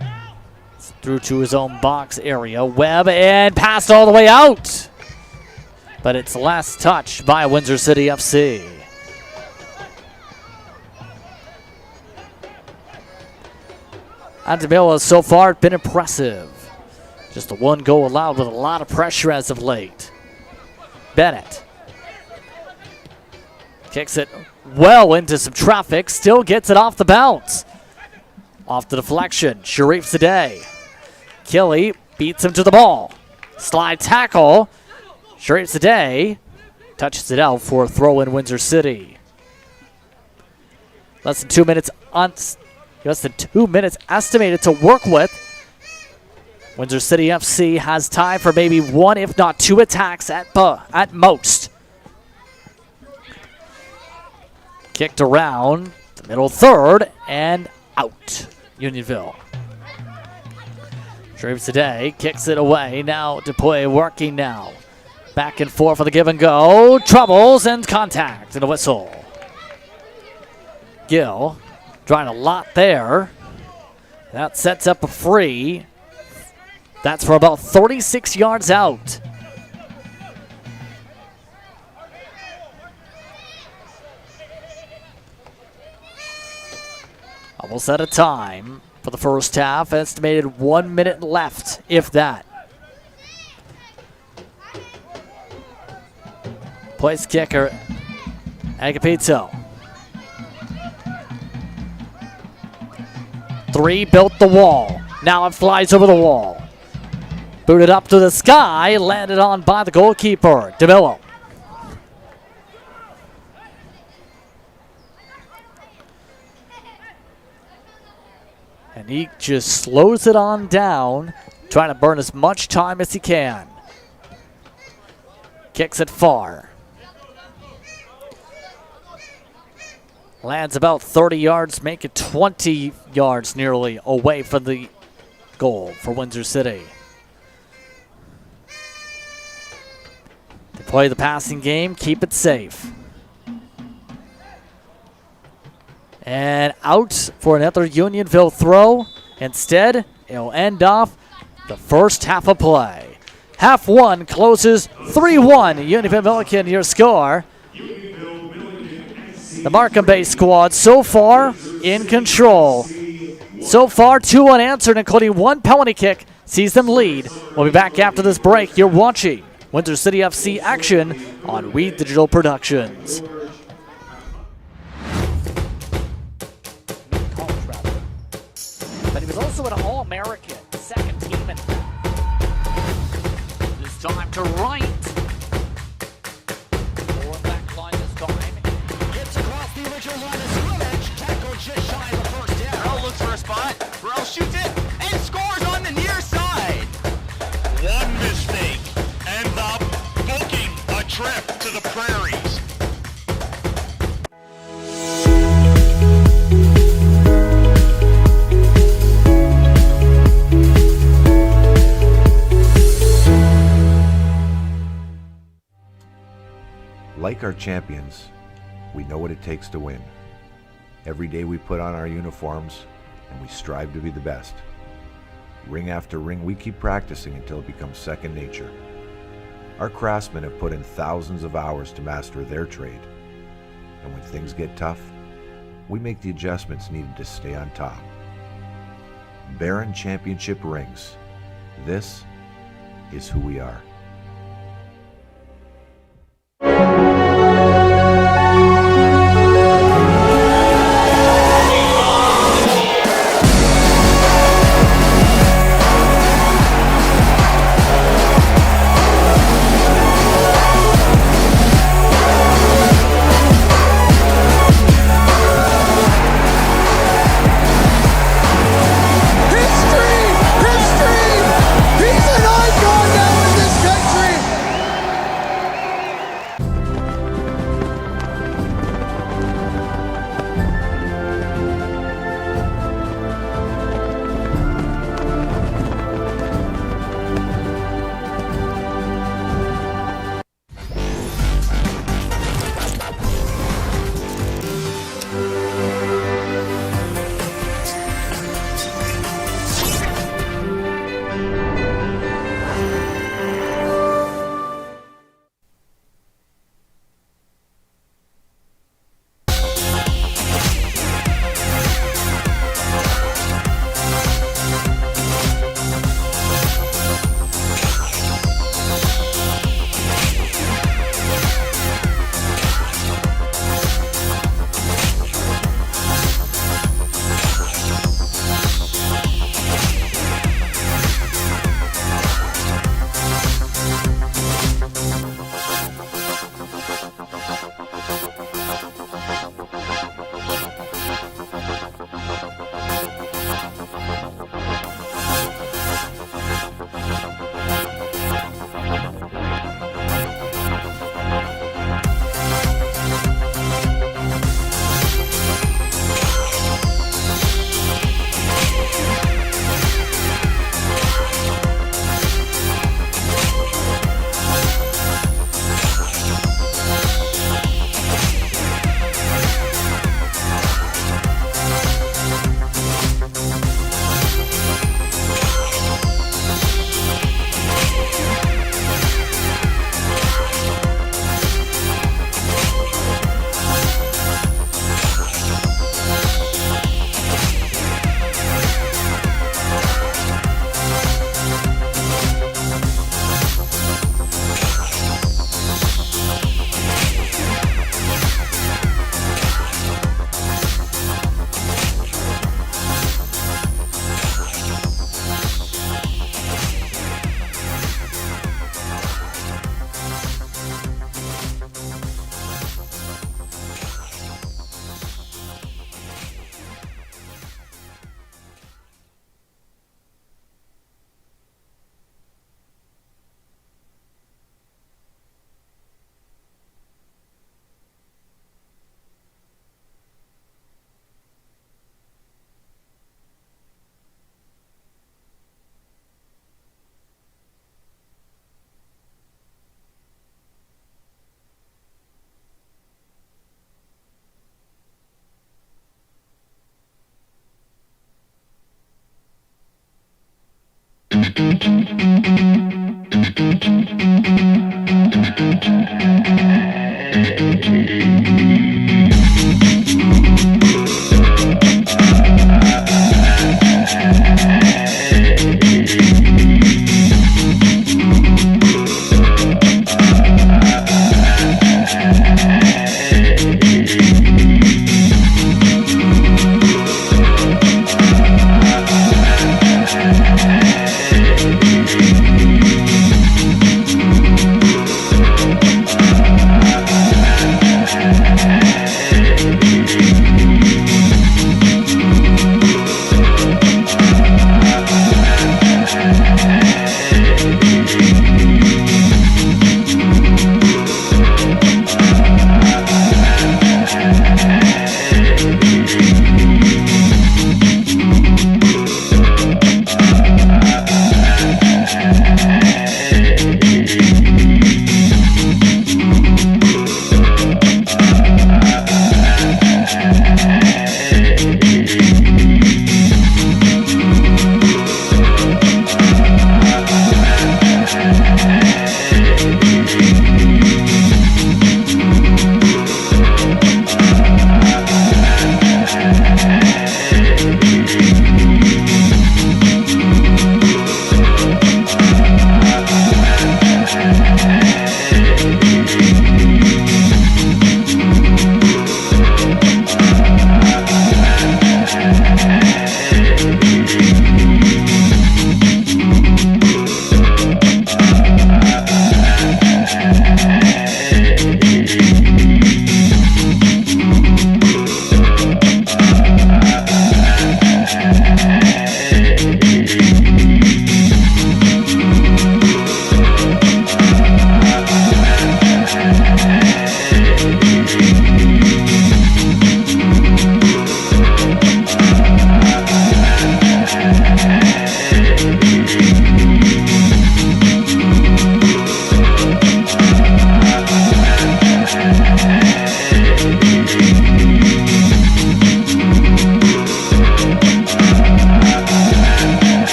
through to his own box area. Webb and passed all the way out. But it's last touch by Windsor City FC. Unionville has so far been impressive. Just the one goal allowed with a lot of pressure as of late. Bennett kicks it well into some traffic, still gets it off the bounce. Off the deflection, Sharif Sadeh. Kelly beats him to the ball. Slide tackle. Sharif Sadeh touches it out for a throw in Windsor City. Less than 2 minutes estimated to work with. Windsor City FC has time for maybe one, if not two attacks at most. Kicked around the middle third and out. Unionville. Sharif Sadeh kicks it away. Now Dupuy working now. Back and forth for the give and go. Troubles and contact and a whistle. Gill trying a lot there. That sets up a free. That's for about 36 yards out. Almost out of time for the first half. Estimated 1 minute left, if that. Place kicker, Agapito. 3 built the wall. Now it flies over the wall. Booted up to the sky, landed on by the goalkeeper, DeMillo. And he just slows it on down, trying to burn as much time as he can. Kicks it far. Lands about 30 yards, make it 20 yards nearly away from the goal for Windsor City. They play the passing game, keep it safe. And out for another Unionville throw. Instead, it'll end off the first half of play. Half one closes 3-1. Unionville Milliken, your score. The Markham Bay squad so far in control. So far, 2 unanswered, including 1 penalty kick, sees them lead. We'll be back after this break. You're watching Windsor City FC action on Weed Digital Productions. But he was also an All-American, second team in this time to right. Forward back line this time. Gets across the original line of scrimmage. Tackle just shy of the first down. Burrell looks for a spot. Burrell shoots it and scores on the near side. One mistake ends up booking a trip to the prairies. Like our champions, we know what it takes to win. Every day we put on our uniforms and we strive to be the best. Ring after ring, we keep practicing until it becomes second nature. Our craftsmen have put in thousands of hours to master their trade. And when things get tough, we make the adjustments needed to stay on top. Baron Championship rings. This is who we are. He's an icon now in this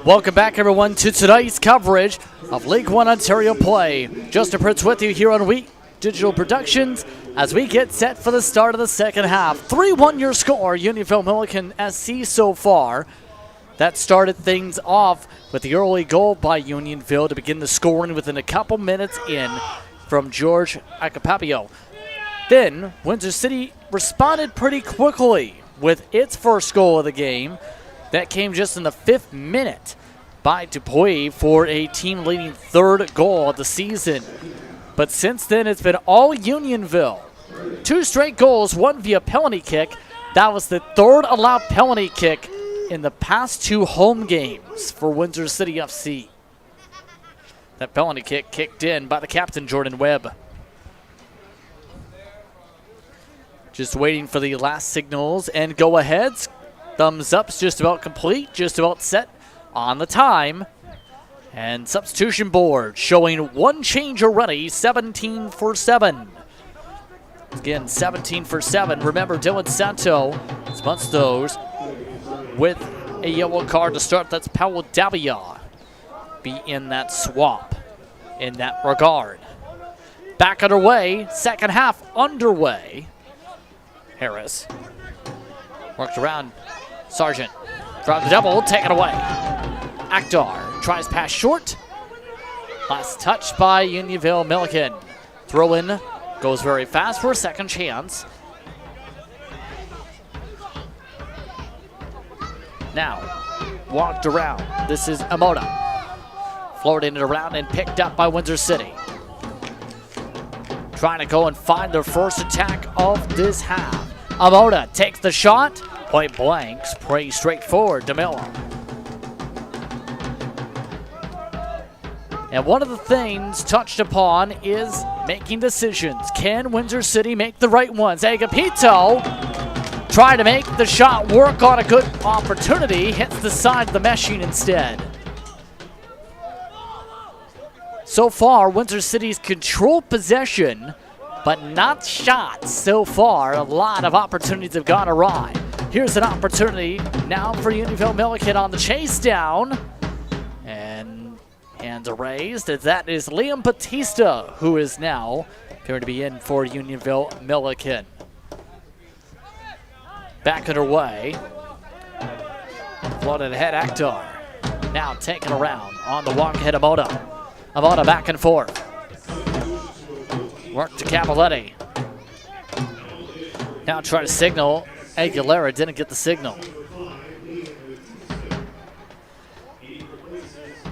Welcome back, everyone, to tonight's coverage of League One Ontario play. Justin Pritz with you here on Wheat Digital Productions as we get set for the start of the second half. 3-1 your score, Unionville Milliken SC so far. That started things off with the early goal by Unionville to begin the scoring within a couple minutes in from George Acapapio. Then Windsor City responded pretty quickly with its first goal of the game. That came just in the 5th minute by Dupuy for a team-leading 3rd goal of the season. But since then, it's been all Unionville. 2 straight goals, one via penalty kick. That was the 3rd allowed penalty kick in the past 2 home games for Windsor City FC. That penalty kick kicked in by the captain, Jordan Webb. Just waiting for the last signals and go-aheads. Thumbs up's just about complete, just about set on the time. And substitution board showing 1 change already, 17 for 7. Again, 17 for 7. Remember, Dylan Santo spots those with a yellow card to start. That's Paulo Davia be in that swap in that regard. Back underway, second half underway. Harris worked around Sargent. Drive the double, take it away. Akhtar tries pass short. Last touch by Unionville Milliken. Throw in, goes very fast for a second chance. Now, walked around. This is Amoda. Floating it around and picked up by Windsor City. Trying to go and find their first attack of this half. Amoda takes the shot. Point blanks, pretty straightforward, DeMillo. And one of the things touched upon is making decisions. Can Windsor City make the right ones? Agapito tried to make the shot work on a good opportunity. Hits the side of the meshing instead. So far, Windsor City's controlled possession, but not shots so far. A lot of opportunities have gone awry. Here's an opportunity now for Unionville Milliken on the chase down. And hands are raised as that is Liam Batista, who is now appearing to be in for Unionville Milliken. Back underway. Floated ahead, Akhtar. Now taken around on the walk ahead, Amoda. Amoda back and forth. Work to Cavalletti. Now try to signal. Aguilera didn't get the signal.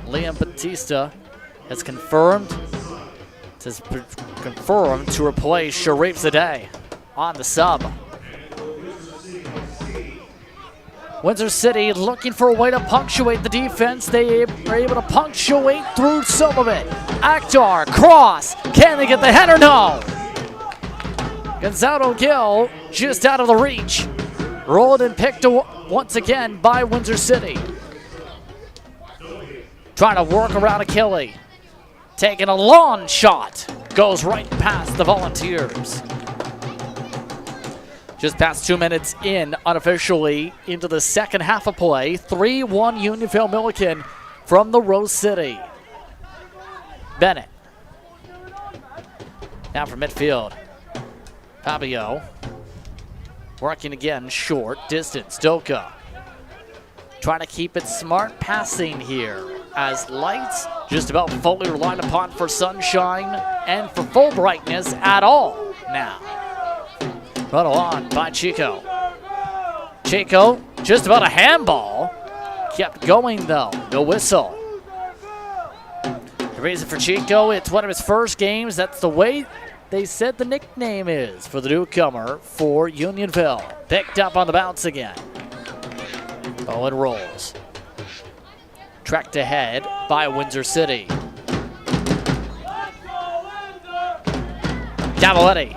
Liam Batista has confirmed to replace Sharif Zadeh on the sub. Windsor City looking for a way to punctuate the defense. They are able to punctuate through some of it. Akhtar, cross. Can they get the header? No. Gonzalo Gill just out of the reach. Rolled and picked once again by Windsor City. Trying to work around Achille. Taking a long shot. Goes right past the Volunteers. Just past 2 minutes in, unofficially, into the second half of play. 3-1 Unionville Milliken from the Rose City. Bennett. Now from midfield. Fabio. Working again, short distance. Doka. Trying to keep it smart passing here. As lights just about fully relied upon for sunshine and for full brightness at all now. Run on by Chico. Chico, just about a handball. Kept going though, no whistle. The reason for Chico, it's one of his first games. That's the way they said the nickname is for the newcomer for Unionville. Picked up on the bounce again. Bowen rolls. Tracked ahead by Windsor City. Cavalletti.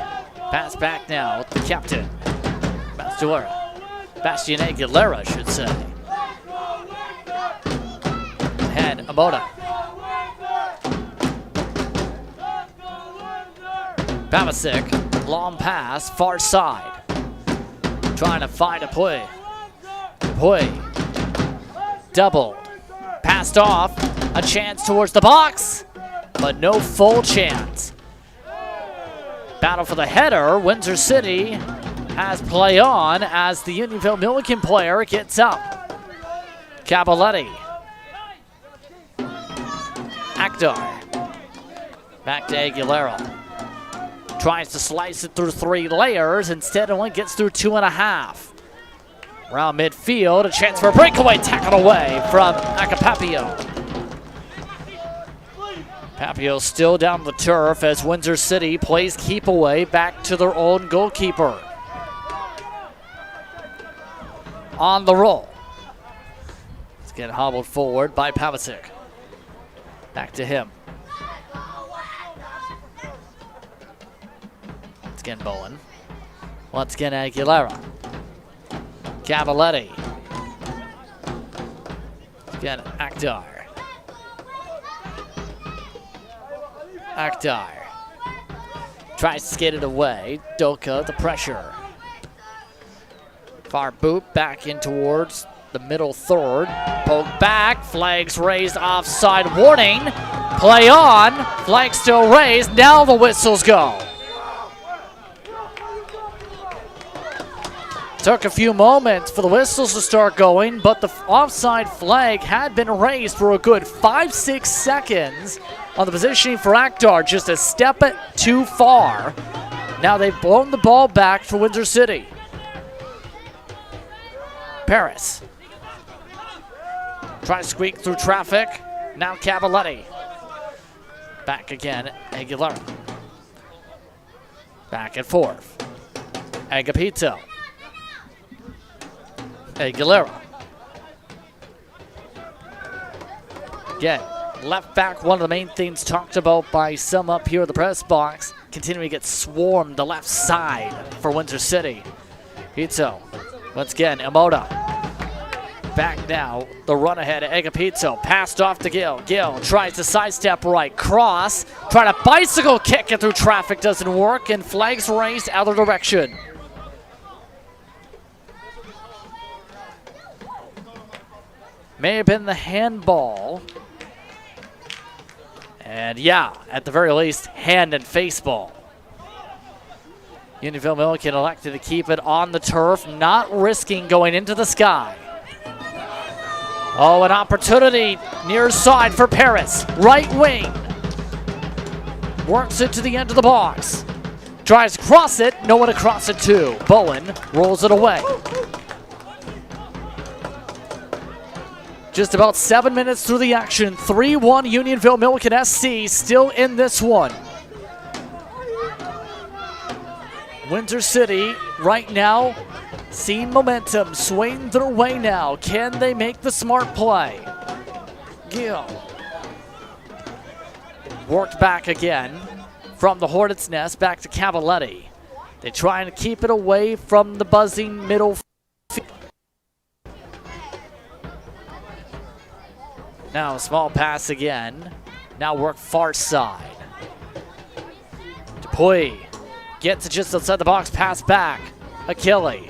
Pass back now with the captain. Bastian Aguilera, I should say. Ahead, Amoda. Pavasic, long pass, far side. Trying to find a play. Play. doubled. Passed off. A chance towards the box, but no full chance. Battle for the header. Windsor City has play on as the Unionville Milliken player gets up. Caballetti. Akdar. Back to Aguilera. Tries to slice it through 3 layers. Instead, only gets through 2.5. Around midfield, a chance for a breakaway tackle away from Acapapio. Papio still down the turf as Windsor City plays keep away back to their own goalkeeper. On the roll. It's getting hobbled forward by Pavicic. Back to him. It's again Bowen. Once again Aguilera. Cavalletti. Again Akdar. Akdar. Tries to skate it away. Doka, the pressure. Far boot back in towards the middle third. Poke back. Flags raised offside warning. Play on. Flag still raised. Now the whistles go. Took a few moments for the whistles to start going, but the offside flag had been raised for a good 5-6 seconds on the positioning for Akdar, just a step too far. Now they've blown the ball back for Windsor City. Paris. Trying to squeak through traffic. Now Cavalletti. Back again, Aguilera. Back and forth. Agapito. Aguilera. Again, left back, one of the main things talked about by some up here in the press box, continuing to get swarmed the left side for Windsor City. Pizzo. Once again, Emoda. Back now, the run ahead of Agapito. Passed off to Gill. Gill tries to sidestep right. Cross. Trying to bicycle kick it through traffic. Doesn't work. And flags raised out of direction. May have been the handball. And yeah, at the very least, hand and face ball. Unionville Milliken elected to keep it on the turf, not risking going into the sky. Oh, an opportunity near side for Paris. Right wing. Works it to the end of the box. Tries to cross it. No one to cross it to. Bowen rolls it away. Just about 7 minutes through the action. 3-1 Unionville Milliken SC still in this one. Windsor City right now seeing momentum, swaying their way now. Can they make the smart play? Gill. Worked back again from the Hornets' Nest back to Cavalletti. They try and keep it away from the buzzing middle. Now a small pass again. Now work far side. Dupuy gets it just outside the box, pass back. Achille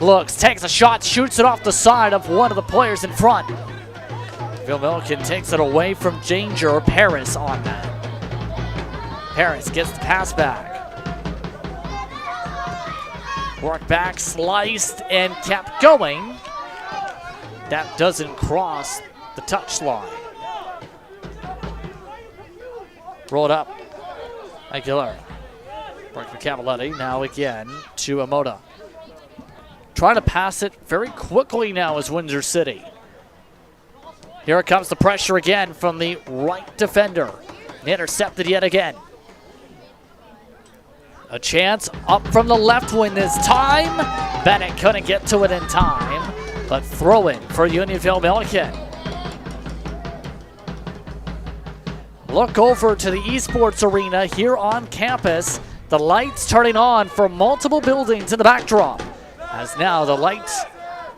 looks, takes a shot, shoots it off the side of one of the players in front. Phil Milliken takes it away from danger. Paris on that. Paris gets the pass back. Work back, sliced, and kept going. That doesn't cross the touch line. Rolled up. Aguilera. Work for Cavalletti. Now again to Emoda. Trying to pass it very quickly now is Windsor City. Here comes the pressure again from the right defender. Intercepted yet again. A chance up from the left wing this time. Bennett couldn't get to it in time, but throw in for Unionville Milliken. Look over to the esports arena here on campus. The lights turning on for multiple buildings in the backdrop. As now the lights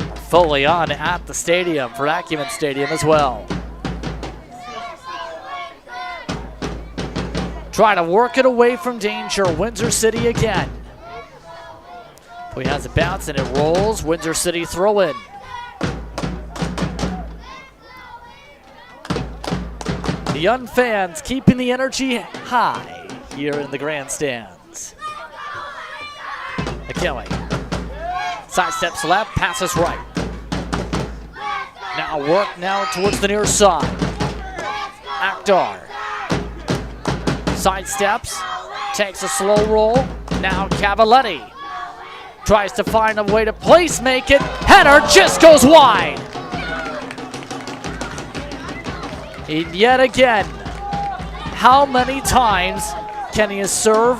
are fully on at the stadium for Acumen Stadium as well. Trying to work it away from danger. Windsor City again. He has a bounce and it rolls. Windsor City throw in. young fans keeping the energy high here in the grandstands. Achille. Sidesteps left, passes right. Now work now towards the near side. Akhtar. Sidesteps, takes a slow roll. Now Cavaletti tries to find a way to place make it. Header just goes wide. And yet again, how many times can he serve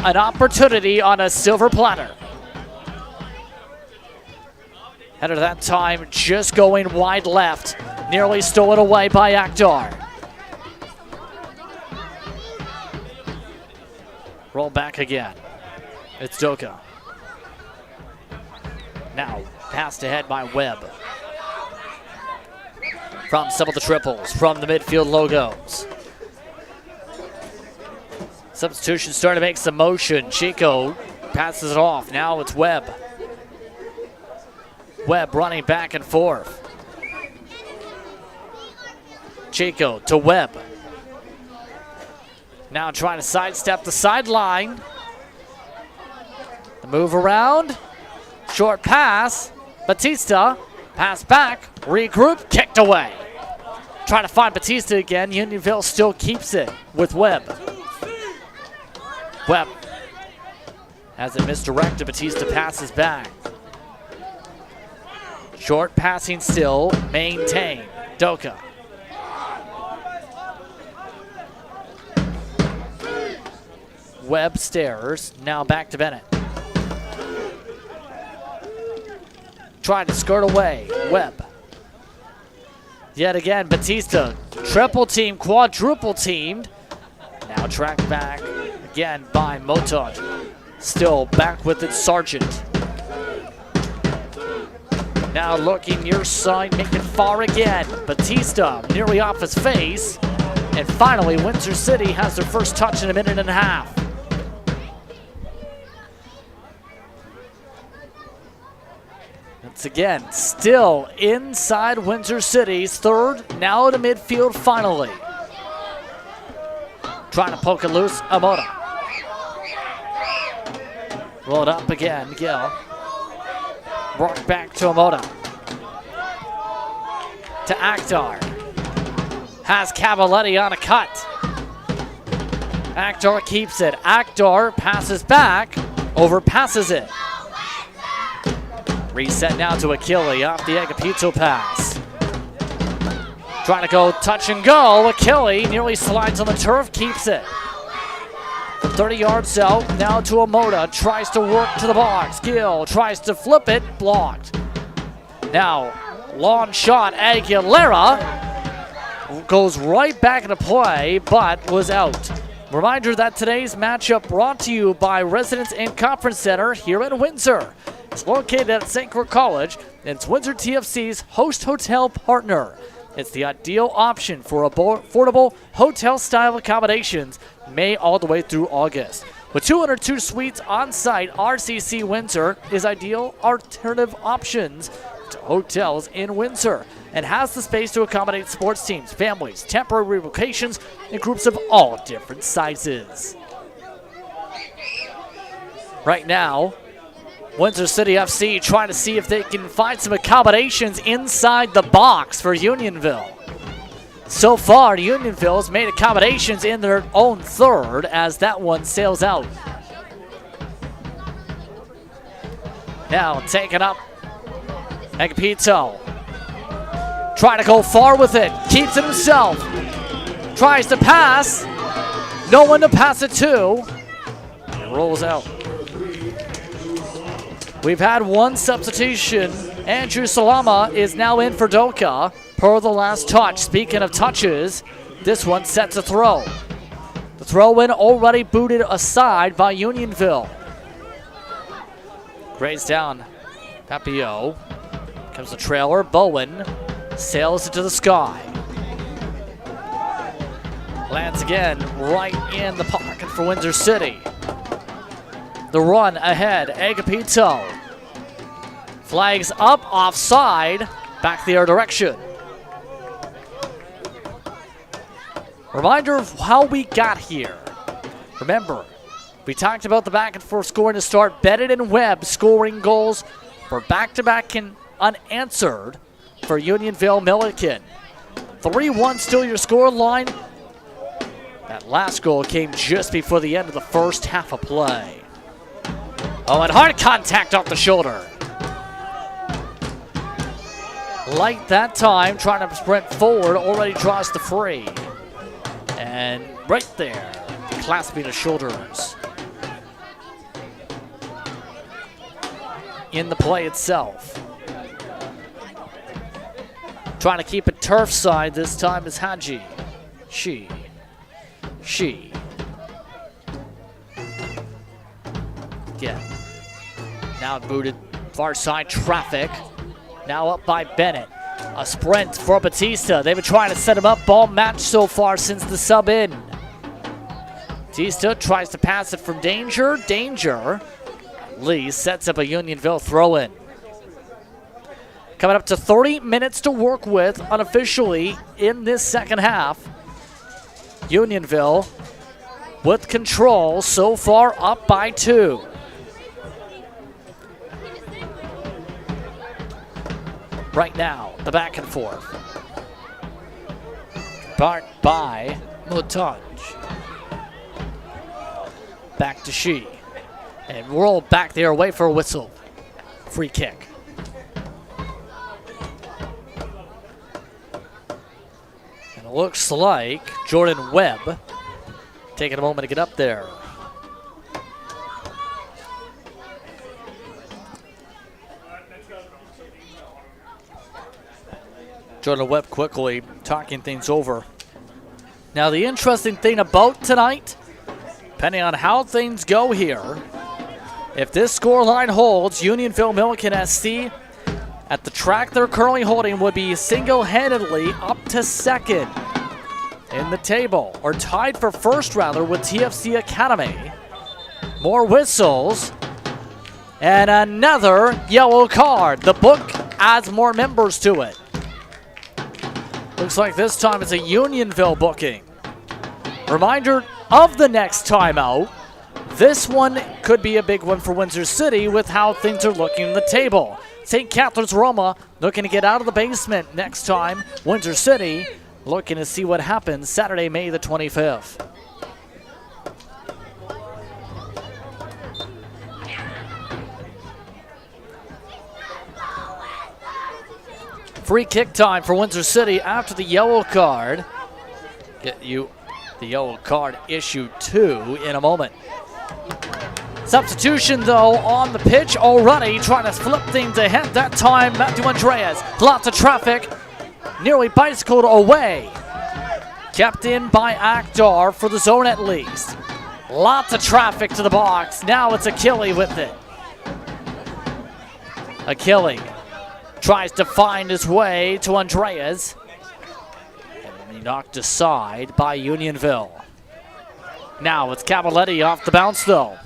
an opportunity on a silver platter? Header that time just going wide left. Nearly stolen away by Akhtar. Roll back again. It's Doka. Now passed ahead by Webb. From some of the triples, from the midfield logos. Substitution starting to make some motion. Chico passes it off. Now it's Webb. Webb running back and forth. Chico to Webb. Now trying to sidestep the sideline. The move around. Short pass. Batista. Pass back. Regroup. Kicked away. Trying to find Batista again. Unionville still keeps it with Webb. Webb has it misdirected. Batista passes back. Short passing still. Maintained. Doka. Webb stairs. Now back to Bennett. Trying to skirt away. Webb. Yet again, Batista. Triple team, quadruple teamed. Now tracked back again by Motard. Still back with it, Sargent. Now looking near side, making far again. Batista nearly off his face. And finally, Windsor City has their first touch in a minute and a half. Once again, still inside Windsor City's third, now to midfield finally. Trying to poke it loose, Amota. Roll it up again, Miguel. Brought back to Amota. To Akhtar. Has Cavaletti on a cut. Akhtar keeps it. Akhtar passes back, overpasses it. Reset now to Achille off the Agapito pass. Trying to go touch and go. Achille nearly slides on the turf, keeps it. From 30 yards out, now to Amota. Tries to work to the box. Gill tries to flip it, blocked. Now, long shot, Aguilera goes right back into play, but was out. Reminder that today's matchup brought to you by Residence and Conference Center here in Windsor. It's located at St. Clair College, and it's Windsor TFC's host hotel partner. It's the ideal option for affordable hotel-style accommodations May all the way through August. With 202 suites on site, RCC Windsor is ideal alternative options to hotels in Windsor and has the space to accommodate sports teams, families, temporary relocations, and groups of all different sizes. Right now, Windsor City FC trying to see if they can find some accommodations inside the box for Unionville. So far, Unionville has made accommodations in their own third as that one sails out. Now taken up, Agapito. Trying to go far with it, keeps it himself. Tries to pass, no one to pass it to, and rolls out. We've had one substitution. Andrew Salama is now in for Doka per the last touch. Speaking of touches, this one sets a throw. The throw-in already booted aside by Unionville. Grazed down. Papio. Comes the trailer. Bowen sails into the sky. Lands again right in the pocket for Windsor City. The run ahead, Agapito. Flags up, offside, back the other direction. Reminder of how we got here. Remember, we talked about the back and forth scoring to start. Bennett and Webb scoring goals for back-to-back and unanswered for Unionville Milliken. 3-1 still your score line. That last goal came just before the end of the first half of play. Oh, and hard contact off the shoulder. Light that time, trying to sprint forward, already draws the free. And right there, clasping the shoulders. In the play itself. Trying to keep it turf side this time is Haji. She. Again. Now booted far side traffic. Now up by Bennett. A sprint for Batista. They've been trying to set him up. Ball match so far since the sub in. Batista tries to pass it from danger. Lee sets up a Unionville throw-in. Coming up to 30 minutes to work with unofficially in this second half. Unionville with control so far, up by 2. Right now, the back and forth. Bart by Mutanj. Back to Shi. And roll back there, wait for a whistle. Free kick. And it looks like Jordan Webb taking a moment to get up there. Jordan Webb quickly talking things over. Now the interesting thing about tonight, depending on how things go here, if this scoreline holds, Unionville Milliken SC at the track they're currently holding would be single-handedly up to second in the table, or tied for first rather with TFC Academy. More whistles and another yellow card. The book adds more members to it. Looks like this time it's a Unionville booking. Reminder of the next timeout. This one could be a big one for Windsor City with how things are looking in the table. St. Catharines Roma looking to get out of the basement next time. Windsor City looking to see what happens Saturday, May the 25th. Free kick time for Windsor City after the yellow card. Get you the yellow card issue 2 in a moment. Substitution, though, on the pitch already, trying to flip things ahead that time. Matthew Andreas, lots of traffic, nearly bicycled away. Kept in by Akhtar for the zone at least. Lots of traffic to the box. Now it's Achille with it. Achille tries to find his way to Andreas. And he knocked aside by Unionville. Now it's Cavaletti off the bounce, though.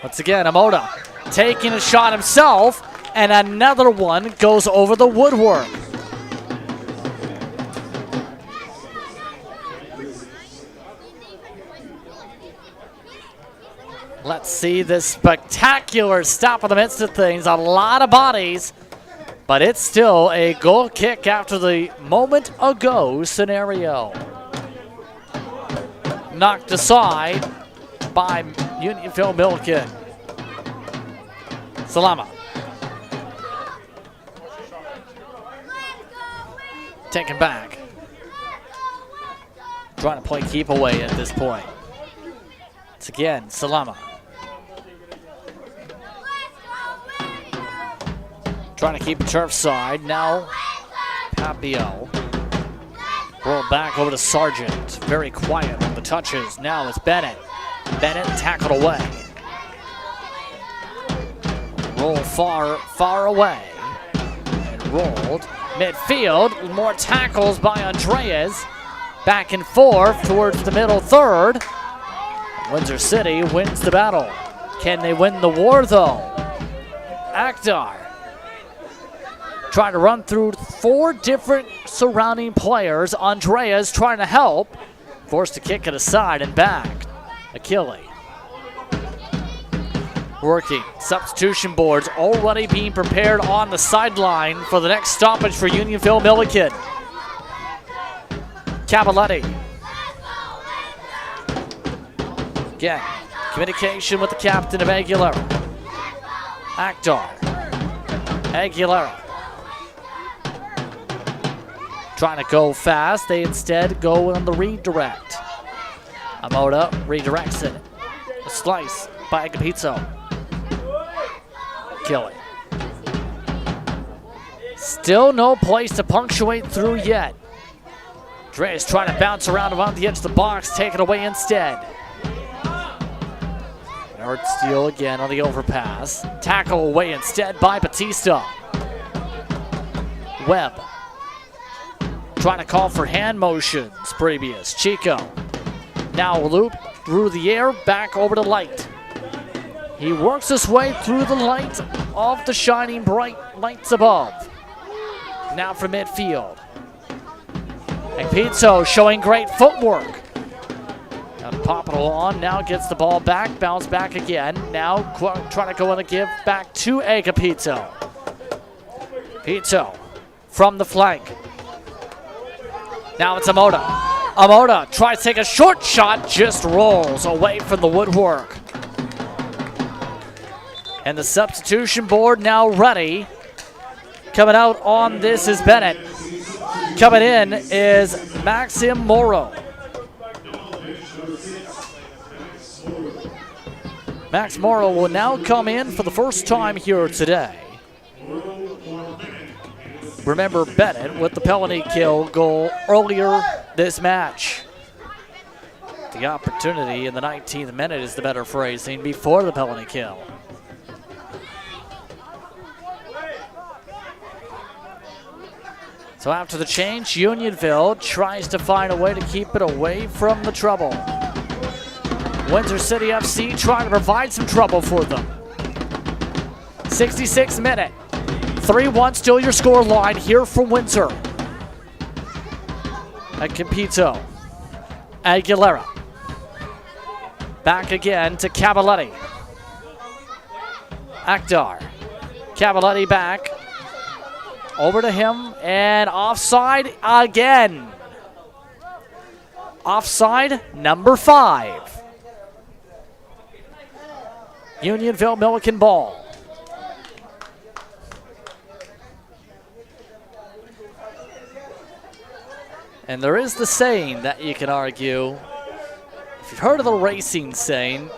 Once again, Amoda taking a shot himself, and another one goes over the woodwork. Let's see this spectacular stop in the midst of things. A lot of bodies, but it's still a goal kick after the moment ago scenario. Knocked aside by Unionville Milliken. Salama. Taken back. Trying to play keep away at this point. It's again Salama. Trying to keep it turf side. Now Papio. Roll back over to Sargent. Very quiet on the touches. Now it's Bennett. Bennett tackled away. Roll far away. And rolled. Midfield. More tackles by Andreas. Back and forth towards the middle third. Windsor City wins the battle. Can they win the war, though? Akhtar. Trying to run through 4 different surrounding players. Andreas trying to help. Forced to kick it aside and back. Achille. Working. Substitution boards already being prepared on the sideline for the next stoppage for Unionville Milliken. Cavaletti. Again, communication with the captain of Aguilera. Akdar. Aguilera. Trying to go fast. They instead go on the redirect. Amoda redirects it. A slice by Agapizzo. Killing. Still no place to punctuate through yet. Dre's trying to bounce around the edge of the box, take it away instead. Hard steal again on the overpass. Tackle away instead by Batista. Webb. Trying to call for hand motions previous. Chico. Now loop through the air, back over to Light. He works his way through the light of the shining bright lights above. Now from midfield. Agapizzo showing great footwork. And popping along, now gets the ball back, bounce back again. Now trying to go on the give back to Agapizzo. Pizzo from the flank. Now it's Amoda. Amoda tries to take a short shot, just rolls away from the woodwork. And the substitution board now ready. Coming out on this is Bennett. Coming in is Maxim Morrow. Max Morrow will now come in for the first time here today. Remember Bennett with the penalty kill goal earlier this match. The opportunity in the 19th minute is the better phrasing, before the penalty kill. So after the change, Unionville tries to find a way to keep it away from the trouble. Windsor City FC trying to provide some trouble for them. 66th minute. 3-1 still your score line here from Windsor. Agapizzo. Aguilera. Back again to Cavaletti. Akdar. Cavaletti back. Over to him and offside again. Offside number 5. Unionville Milliken ball. And there is the saying that you can argue, if you've heard of the racing saying,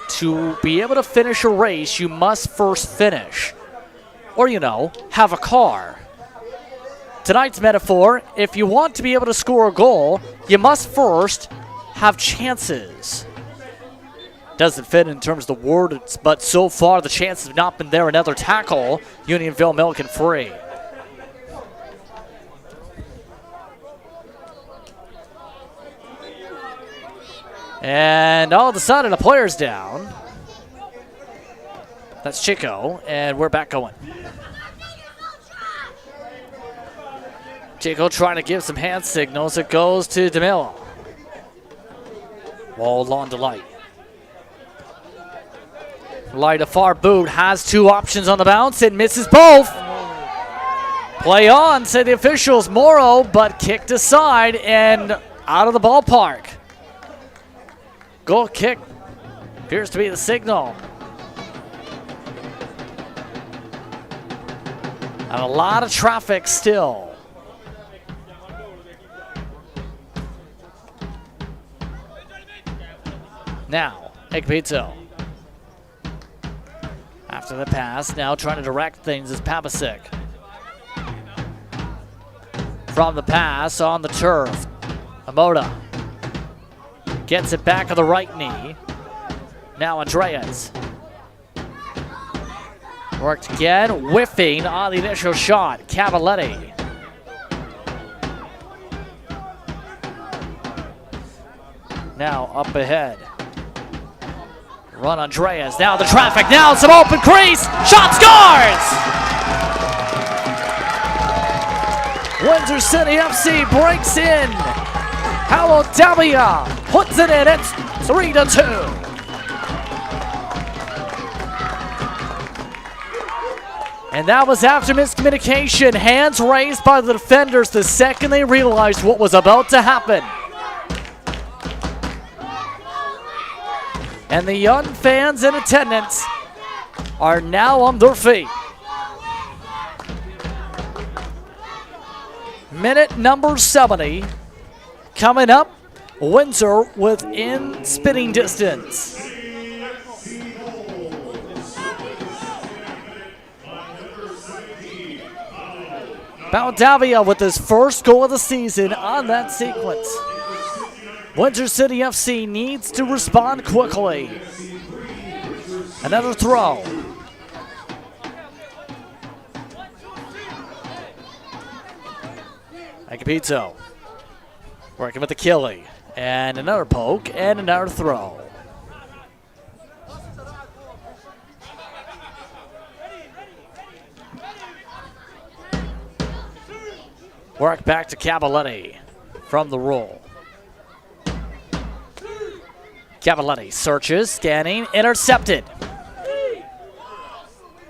to be able to finish a race, you must first finish. Or, you know, have a car. Tonight's metaphor, if you want to be able to score a goal, you must first have chances. Doesn't fit in terms of the words, but so far the chances have not been there. Another tackle, Unionville Milliken free. And all of a sudden, a player's down. That's Chico, and we're back going. Chico trying to give some hand signals. It goes to DeMillo. Wall on to Light. Light, a far boot, has 2 options on the bounce and misses both. Play on, say the officials. Morrow, but kicked aside and out of the ballpark. Goal kick appears to be the signal. And a lot of traffic still. Now, Agapizzo. After the pass, now trying to direct things is Papasic. From the pass on the turf, Amoda gets it back on the right knee. Now Andreas. Worked again, whiffing on the initial shot. Cavaletti. Now up ahead. Run Andreas. Now the traffic. Now some open crease. Shot scores! Windsor City FC breaks in. Howell-Davia puts it in. It's 3-2. And that was after miscommunication. Hands raised by the defenders the second they realized what was about to happen. And the young fans in attendance are now on their feet. Minute number 70 coming up. Windsor within spitting distance. Valdavia with his first goal of the season on that sequence. Windsor City FC needs to respond quickly. Another throw. Agapito working with Achille. And another poke and another throw. Work back to Cavaletti from the roll. Cavaletti searches, scanning, intercepted.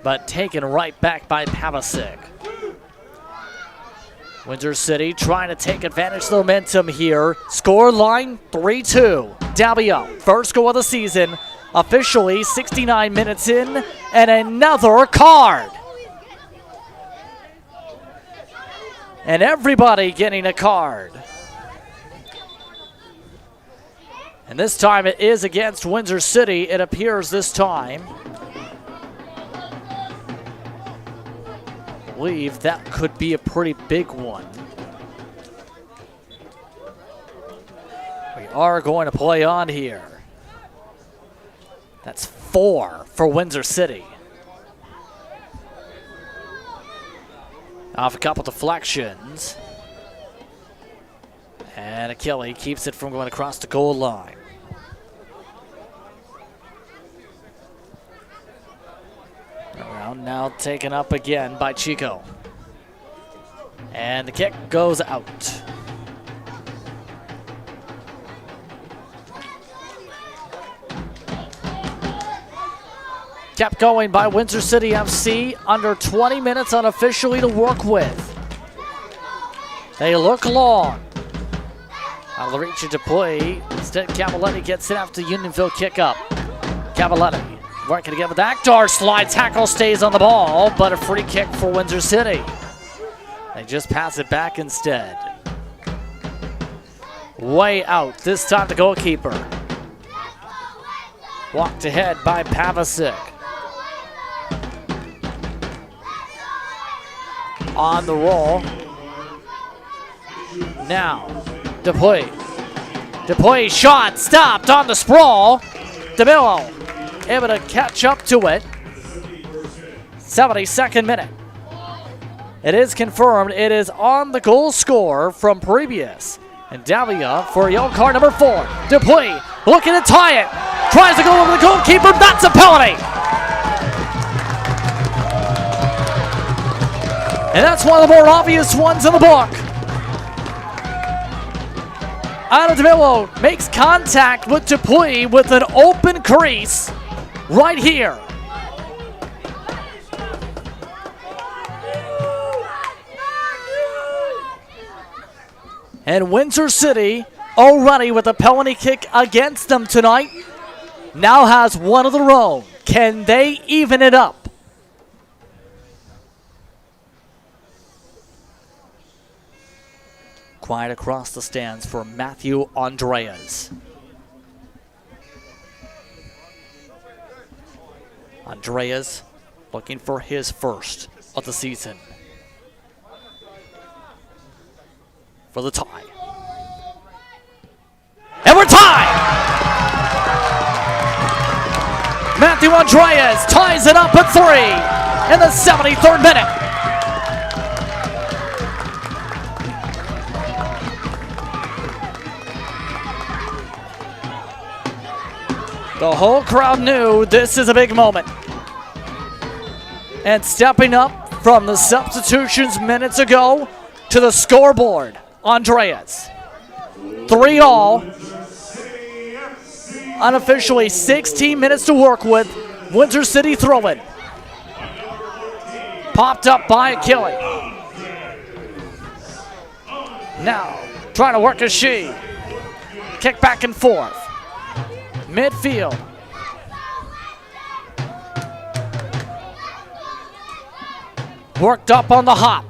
But taken right back by Pavasic. Windsor City trying to take advantage of the momentum here. Score line 3-2. Davia, first goal of the season. Officially 69 minutes in, and another card. And everybody getting a card. And this time it is against Windsor City, it appears this time. I believe that could be a pretty big one. We are going to play on here. That's 4 for Windsor City. Off a couple deflections. And Achille keeps it from going across the goal line. Around now taken up again by Chico. And the kick goes out. Kept going by Windsor City FC. Under 20 minutes unofficially to work with. They look long. Out of the reach of Dupuy. Instead, Cavaletti gets it after the Unionville kick up. Cavaletti working to get with Akhtar. Slide tackle stays on the ball, but a free kick for Windsor City. They just pass it back instead. Way out. This time the goalkeeper. Walked ahead by Pavasic. On the roll. Now, Dupuy. Dupuy shot stopped on the sprawl. DeMillo able to catch up to it. 72nd minute. It is confirmed. It is on the goal score from previous. And Davia for yellow card number 4. Dupuy looking to tie it. Tries to go over the goalkeeper. That's a penalty. And that's one of the more obvious ones in the book. Adamillo makes contact with Dupuy with an open crease right here. And Windsor City, already with a penalty kick against them tonight, now has one of their own. Can they even it up? Quiet across the stands for Matthew Andreas. Andreas looking for his first of the season. For the tie. And we're tied! Matthew Andreas ties it up at 3 in the 73rd minute. The whole crowd knew this is a big moment. And stepping up from the substitutions minutes ago to to the scoreboard. Andreas. 3-all. Unofficially 16 minutes to work with. Windsor City throwing. Popped up by Achille. Now, trying to work a she. Kick back and forth. Midfield. Worked up on the hop.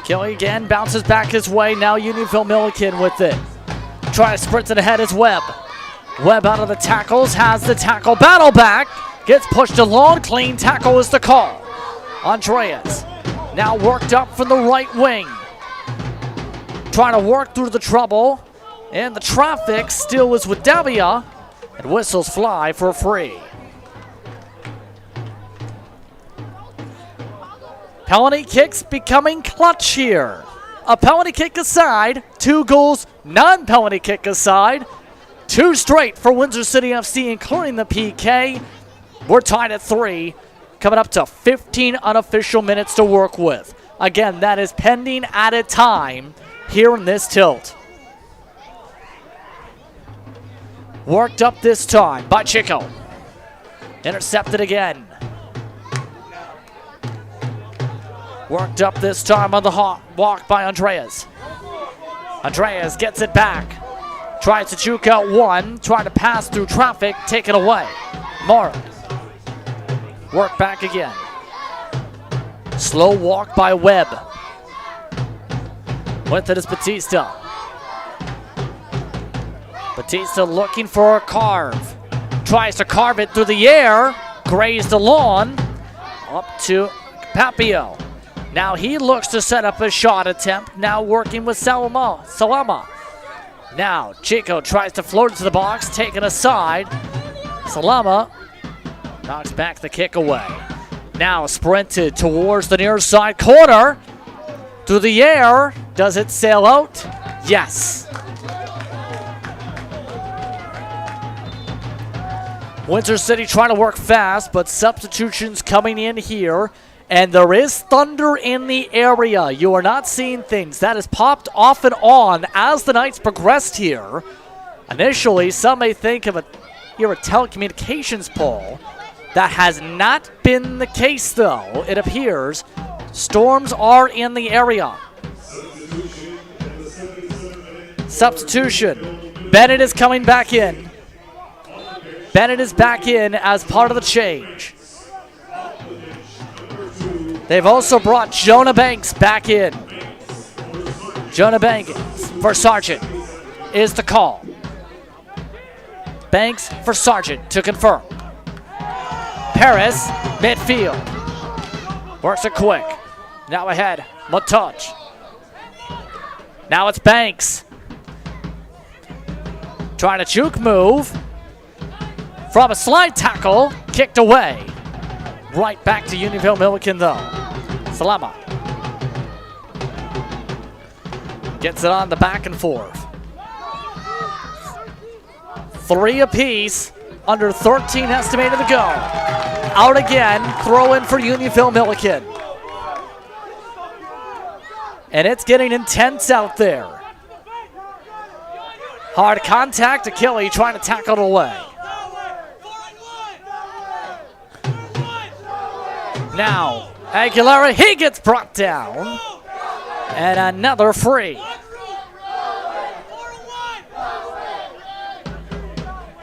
Kelly again bounces back his way. Now Unionville Milliken with it. Try to sprint it ahead as Webb. Webb out of the tackles, has the tackle. Battle back. Gets pushed along. Clean tackle is the call. Andreas now worked up from the right wing. Trying to work through the trouble. And the traffic still is with Davia. And whistles fly for a free. Penalty kicks becoming clutch here. A penalty kick aside, 2 goals, non-penalty kick aside. 2 straight for Windsor City FC, including the PK. We're tied at 3, coming up to 15 unofficial minutes to work with. Again, that is pending added time here in this tilt. Worked up this time by Chico. Intercepted again. Worked up this time on the walk by Andreas. Andreas gets it back. Tries to juke out one. Trying to pass through traffic. Taken away. Morrow. Work back again. Slow walk by Webb. With it is Batista. Batista looking for a carve. Tries to carve it through the air. Grazed the lawn. Up to Papio. Now he looks to set up a shot attempt. Now working with Salama. Now Chico tries to float into the box. Taken aside. Salama knocks back the kick away. Now sprinted towards the near side corner. Through the air. Does it sail out? Yes. Windsor City trying to work fast, but substitutions coming in here. And there is thunder in the area. You are not seeing things. That has popped off and on as the nights progressed here. Initially, some may think of a telecommunications pole. That has not been the case, though. It appears storms are in the area. Substitution. Bennett is coming back in. Bennett is back in as part of the change. They've also brought Jonah Banks back in. Jonah Banks for Sargent is the call. Banks for Sargent to confirm. Paris, midfield. Works it quick. Now ahead, Montage. Now it's Banks. Trying to juke move. From a slide tackle, kicked away. Right back to Unionville Milliken though. Salama. Gets it on the back and forth. 3 apiece. Under 13 estimated to go. Out again. Throw in for Unionville Milliken. And it's getting intense out there. Hard contact. Achille trying to tackle it away. Now, Aguilera, he gets brought down. And another free.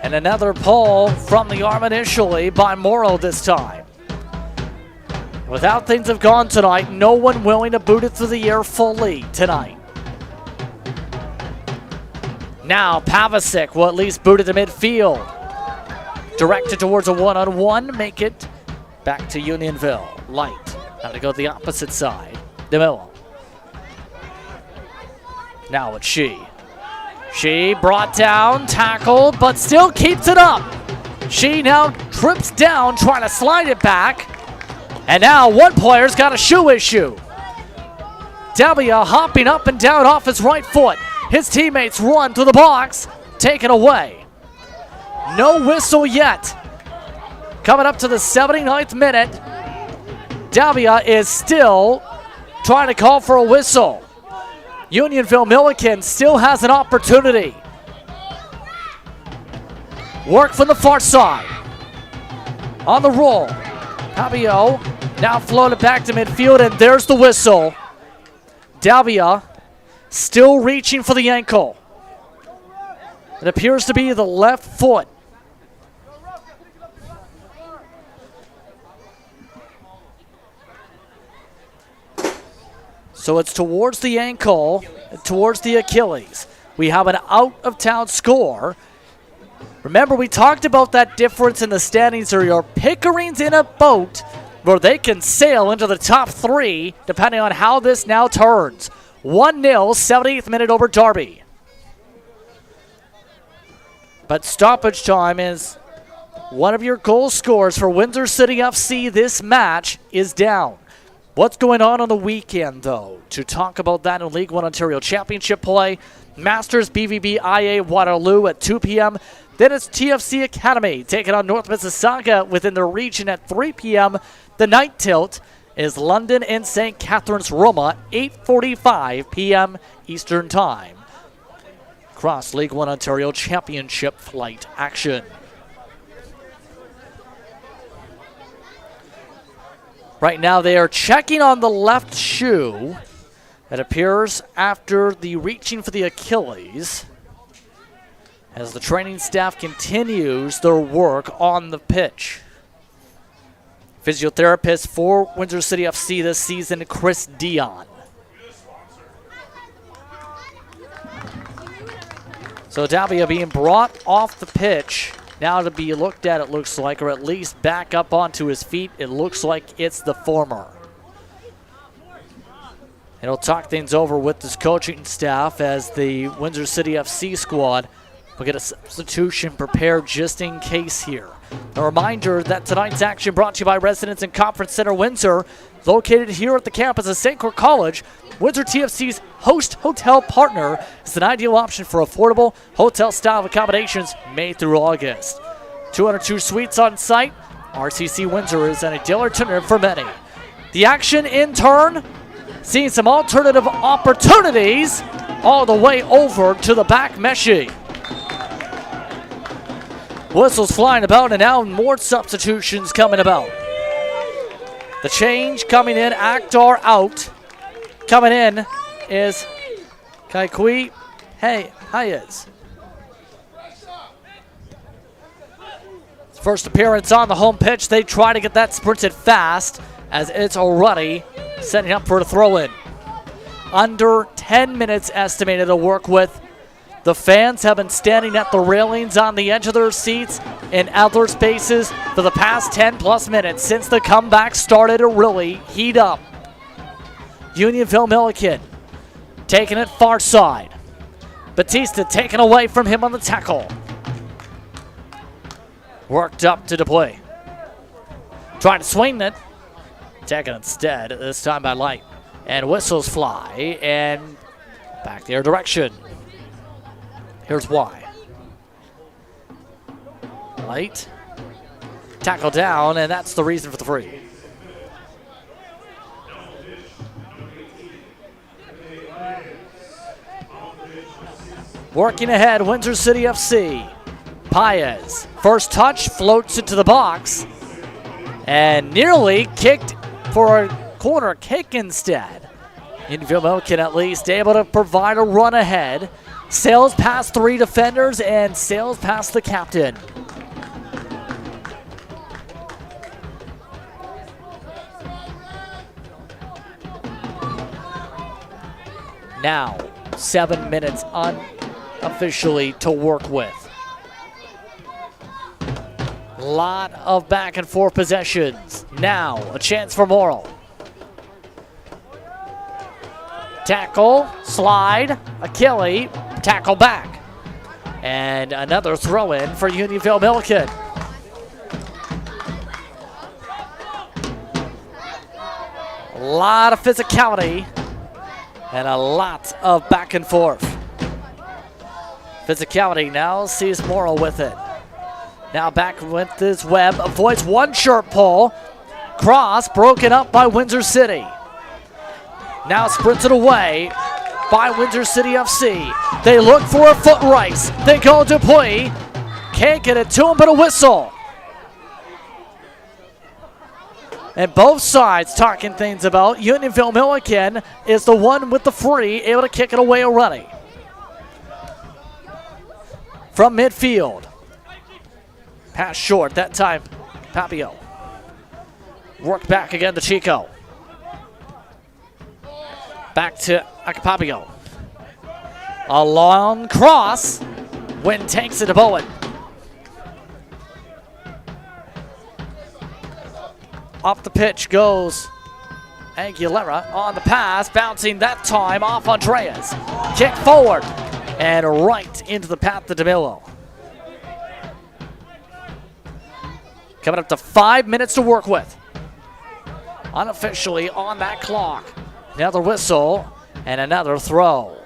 And another pull from the arm initially by Morrow this time. Without things have gone tonight, no one willing to boot it through the air fully tonight. Now, Pavasic will at least boot it to midfield. Directed towards a one-on-one, make it back to Unionville. Light. Have to go to the opposite side. DeMillo. Now it's She. She brought down, tackled, but still keeps it up. She now trips down, trying to slide it back. And now one player's got a shoe issue. Davia hopping up and down off his right foot. His teammates run to the box, taken away. No whistle yet. Coming up to the 79th minute. Davia is still trying to call for a whistle. Unionville Milliken still has an opportunity. Work from the far side. On the roll. Fabio now floated back to midfield, and there's the whistle. Davia still reaching for the ankle. It appears to be the left foot. So it's towards the ankle, towards the Achilles. We have an out-of-town score. Remember, we talked about that difference in the standings, or your Pickering's in a boat where they can sail into the top three, depending on how this now turns. 1-0, 70th minute over Derby. But stoppage time is one of your goal scorers for Windsor City FC this match is down. What's going on the weekend, though? To talk about that in League One Ontario Championship play, Masters BVB IA Waterloo at 2 p.m. Then it's TFC Academy taking on North Mississauga within the region at 3 p.m. The night tilt is London and St. Catharines Roma, 8:45 p.m. Eastern Time. Cross League One Ontario Championship flight action. Right now they are checking on the left shoe. It appears after the reaching for the Achilles, as the training staff continues their work on the pitch. Physiotherapist for Windsor City FC this season, Chris Dion. So Davia being brought off the pitch now to be looked at, it looks like, or at least back up onto his feet. It looks like it's the former. And he'll talk things over with his coaching staff as the Windsor City FC squad will get a substitution prepared just in case here. A reminder that tonight's action brought to you by Residence and Conference Center Windsor, located here at the campus of St. Clair College. Windsor TFC's host hotel partner is an ideal option for affordable hotel-style accommodations May through August. 202 suites on site. RCC Windsor is an ideal alternative for many. The action in turn, seeing some alternative opportunities all the way over to the back meshy. Whistles flying about, and now more substitutions coming about. The change coming in, Akhtar out. Coming in is Kaikui Hayes. First appearance on the home pitch. They try to get that sprinted fast as it's already setting up for a throw-in. Under 10 minutes estimated to work with. The fans have been standing at the railings on the edge of their seats in other spaces for the past 10+ minutes since the comeback started to really heat up. Unionville Milliken taking it far side. Batista taken away from him on the tackle. Worked up to Dupuy. Trying to swing it. Taken instead, this time by Light. And whistles fly, and back their direction. Here's why. Light. Tackle down, and that's the reason for the free. Working ahead, Windsor City FC. Paez, first touch, floats it to the box, and nearly kicked for a corner kick instead. Unionville Milliken at least able to provide a run ahead. Sails past 3 defenders and sails past the captain. Now, 7 minutes unofficially to work with. Lot of back and forth possessions. Now, a chance for Morrill. Tackle, slide, Achilles, tackle back. And another throw in for Unionville Milliken. A lot of physicality and a lot of back and forth. Physicality now sees Morrill with it. Now back with this Webb, avoids one short pull. Cross broken up by Windsor City. Now sprinted away by Windsor City FC. They look for a foot race. They go to Dupuis. Can't get it to him, but a whistle. And both sides talking things about Unionville Milliken is the one with the free, able to kick it away already. From midfield. Pass short, that time Papio. Worked back again to Chico. Back to Acapapio. A long cross. Wynn takes it to Bowen. Off the pitch goes Aguilera on the pass, bouncing that time off Andreas. Kick forward and right into the path to DeMillo. Coming up to 5 minutes to work with. Unofficially on that clock. Another whistle and another throw.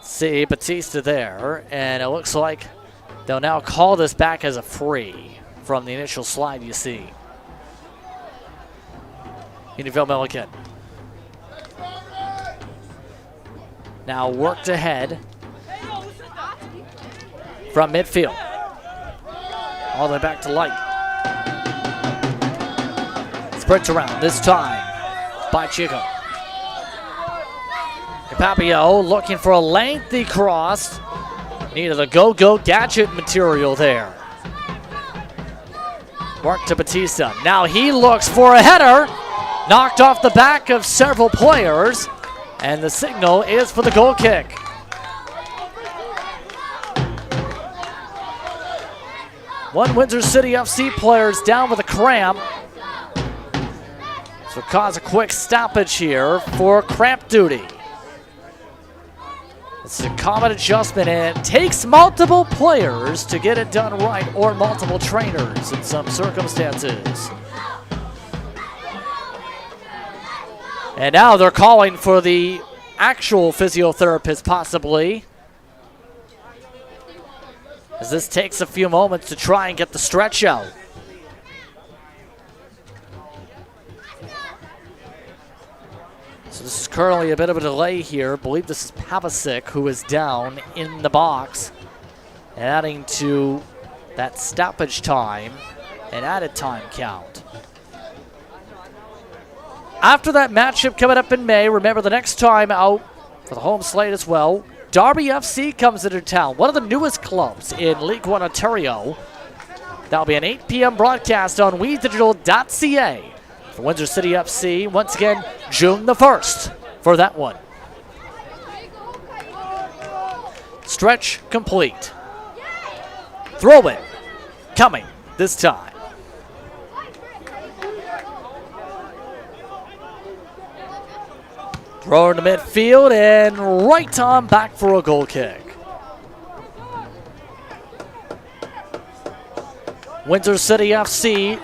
See Batista there, and it looks like they'll now call this back as a free from the initial slide you see. Unionville Milliken. Now worked ahead from midfield. All the way back to Light. Sprint around, this time by Chico. Capapio looking for a lengthy cross. Needed a go-go gadget material there. Work to Batista. Now he looks for a header. Knocked off the back of several players. And the signal is for the goal kick. One Windsor City FC player is down with a cramp. So cause a quick stoppage here for cramp duty. It's a common adjustment, and it takes multiple players to get it done right, or multiple trainers in some circumstances. And now they're calling for the actual physiotherapist, possibly, as this takes a few moments to try and get the stretch out. So this is currently a bit of a delay here. I believe this is Pavasic who is down in the box, and adding to that stoppage time, an added time count. After that matchup coming up in May, remember the next time out for the home slate as well, Derby FC comes into town, one of the newest clubs in League One Ontario. That'll be an 8 p.m. broadcast on WeDigital.ca. For Windsor City FC, once again, June the 1st for that one. Stretch complete. Throw in coming this time. Throw in the midfield and right on back for a goal kick. Windsor City FC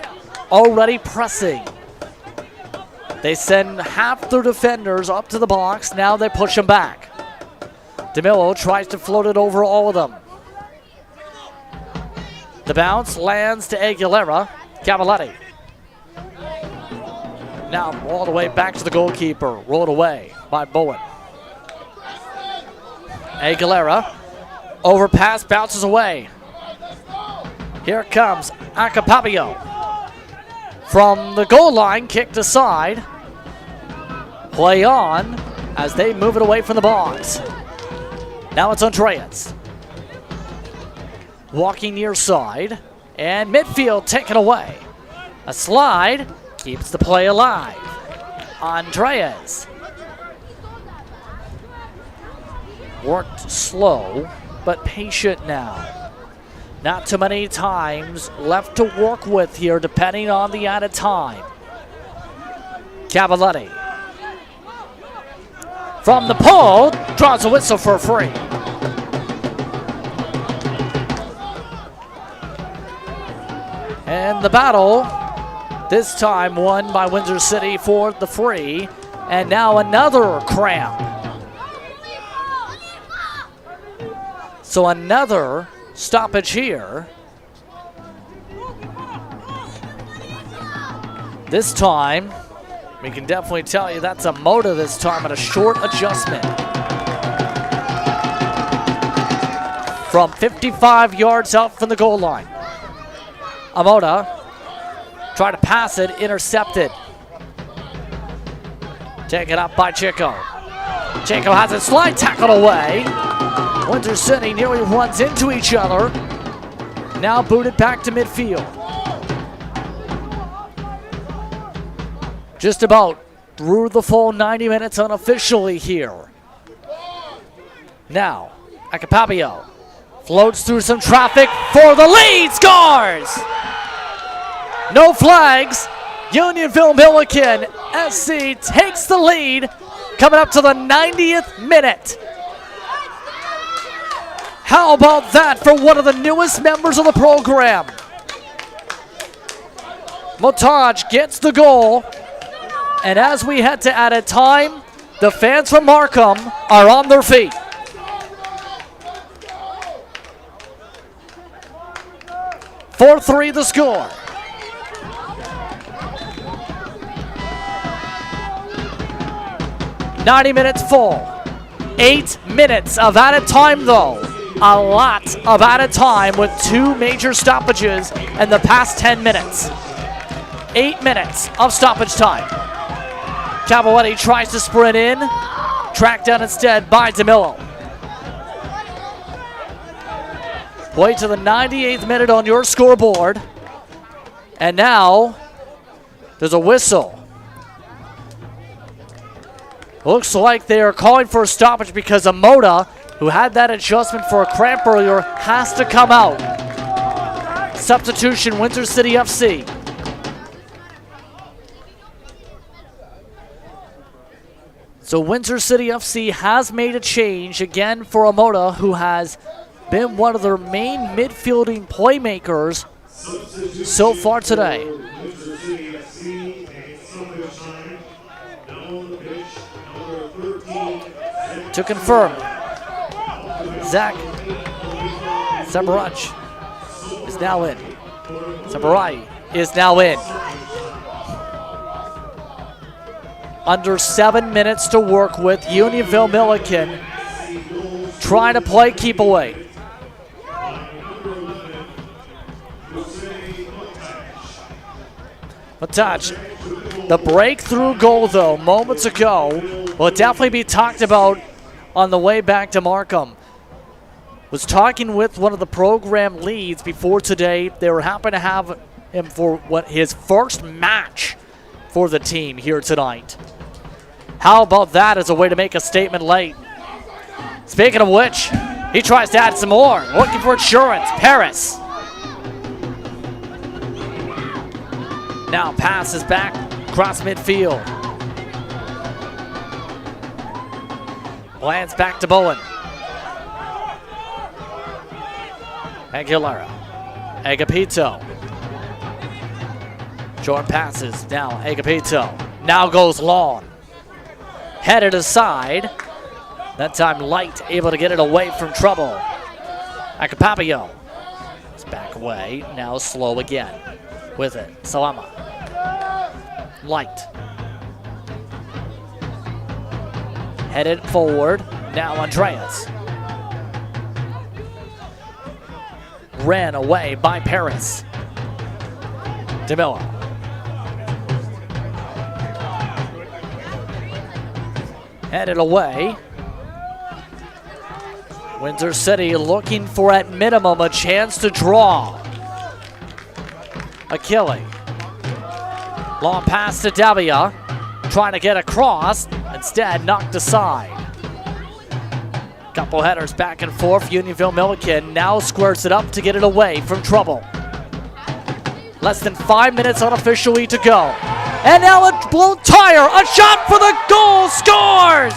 already pressing. They send half their defenders up to the box. Now they push them back. DeMillo tries to float it over all of them. The bounce lands to Aguilera. Cavaletti. Now all the way back to the goalkeeper. Rolled away by Bowen. Aguilera. Overpass, bounces away. Here comes Acapapio. From the goal line, kicked aside. Play on as they move it away from the box. Now it's Andreas. Walking near side. And midfield taken away. A slide keeps the play alive. Andreas. Worked slow, but patient now. Not too many times left to work with here, depending on the added time. Cavaletti. From the pole, draws a whistle for a free. And the battle, this time won by Windsor City for the free. And now another cramp. So another stoppage here. This time We can definitely tell you that's a Moda this time at a short adjustment. From 55 yards out from the goal line. Amoda tried to pass it, intercepted. Taken up by Chico. Chico has a slide tackle away. Windsor City nearly runs into each other. Now booted back to midfield. Just about through the full 90 minutes unofficially here. Now, Acapapio floats through some traffic for the lead, scores! No flags. Unionville Milliken SC takes the lead coming up to the 90th minute. How about that for one of the newest members of the program? Motaj gets the goal, and as we head to added time, the fans from Markham are on their feet. (4-3) the score. (90 minutes full). 8 minutes of added time though. A lot of added time with 2 major stoppages in the past 10 minutes. 8 minutes of stoppage time. Cavaletti tries to sprint in. Tracked down instead by DeMillo. Play to the 98th minute on your scoreboard. And now, there's a whistle. Looks like they are calling for a stoppage because Amoda, who had that adjustment for a cramp earlier, has to come out. Substitution, Windsor City FC. So Windsor City FC has made a change again for Amoda, who has been one of their main midfielding playmakers so far today. To confirm, Zach Sabaraj is now in. Sabarai is now in. Under 7 minutes to work with. Unionville Milliken trying to play keep away. Matach, the breakthrough goal though, moments ago, will definitely be talked about on the way back to Markham. Was talking with one of the program leads before today. They were happy to have him for his first match for the team here tonight. How about that as a way to make a statement late? Speaking of which, he tries to add some more. Looking for insurance. Paris. Now passes back across midfield. Lands back to Bowen. Aguilera. Agapito. Short passes. Now Agapito. Now goes long. Headed aside. That time Light able to get it away from trouble. Acapapio. It's back away. Now slow again. With it. Salama. Light. Headed forward. Now Andreas. Ran away by Paris. DeMillo. Headed away. Windsor City looking for at minimum a chance to draw. Achille. Long pass to Davia. Trying to get across. Instead, knocked aside. Couple headers back and forth. Unionville Milliken now squares it up to get it away from trouble. Less than 5 minutes unofficially to go. And now a blown tire. A shot for the goal. Scores!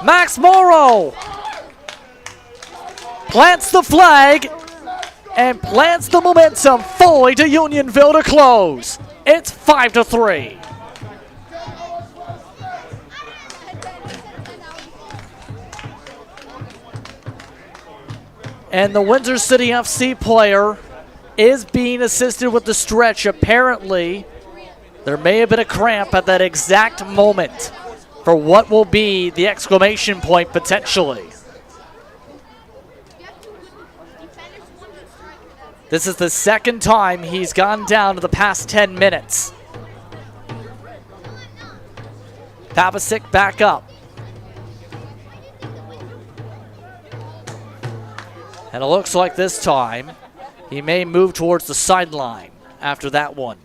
Max Morrow plants the flag and plants the momentum fully to Unionville to close. It's 5-3. And the Windsor City FC player is being assisted with the stretch. Apparently, There may have been a cramp at that exact moment for what will be the exclamation point potentially. This is the second time he's gone down to the past 10 minutes. Pavasic back up. And it looks like this time he may move towards the sideline after that one.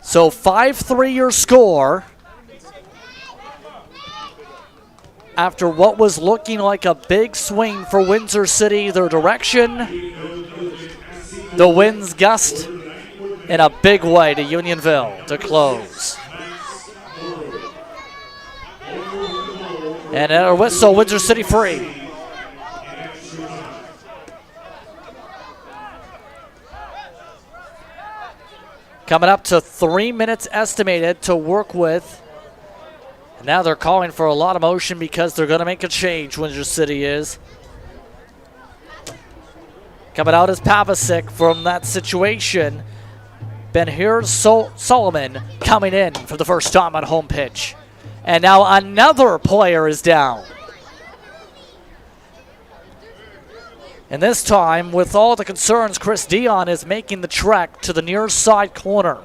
So 5-3 your score after what was looking like a big swing for Windsor City their direction. The winds gust in a big way to Unionville to close. And at a whistle, Windsor City free. Coming up to 3 minutes estimated to work with. And now they're calling for a lot of motion because they're going to make a change, Windsor City is. Coming out is Pavasic from that situation. Ben-Hur Solomon coming in for the first time on home pitch. And now another player is down. And this time, with all the concerns, Chris Dion is making the trek to the near side corner.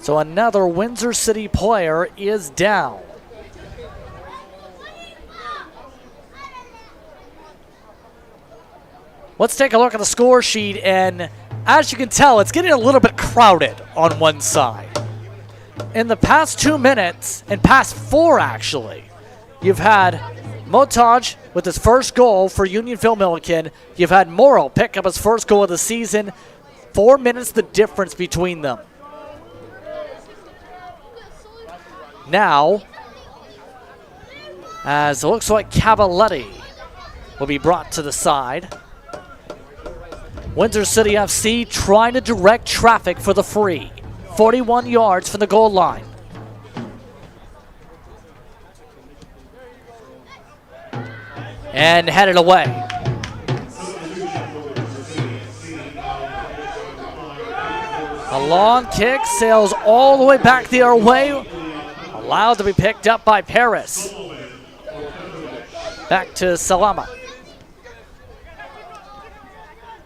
So another Windsor City player is down. Let's take a look at the score sheet, and as you can tell, it's getting a little bit crowded on one side. In the past 2 minutes, and past 4 actually, you've had Motaj with his first goal for Unionville Milliken. You've had Morrow pick up his first goal of the season. 4 minutes the difference between them. Now, as it looks like Cavaletti will be brought to the side. Windsor City FC trying to direct traffic for the free. 41 yards from the goal line. And headed away. A long kick sails all the way back the other way. Allowed to be picked up by Paris. Back to Salama.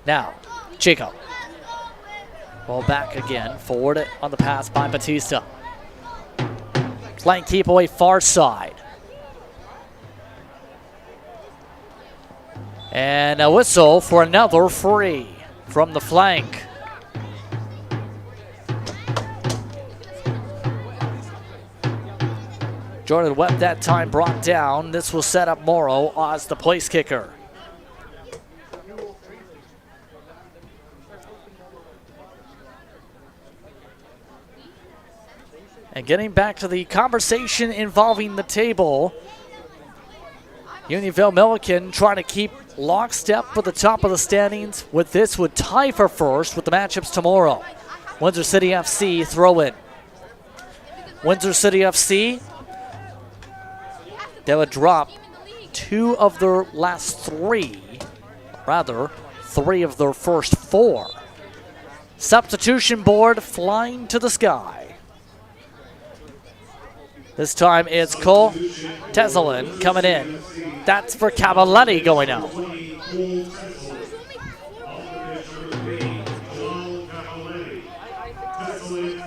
Now, Chico. Ball back again. Forward on the pass by Batista. Playing keep away far side. And a whistle for another free from the flank. Jordan Webb that time brought down. This will set up Morrow as the place kicker. And getting back to the conversation involving the table, Unionville Milliken trying to keep lockstep for the top of the standings. With this would tie for first with the matchups tomorrow. Windsor City FC throw in. Windsor City FC, they would drop 2 of their last 3, rather 3 of their first 4. Substitution board flying to the sky. This time it's Cole Tezelin coming in. That's for Cavaletti going out.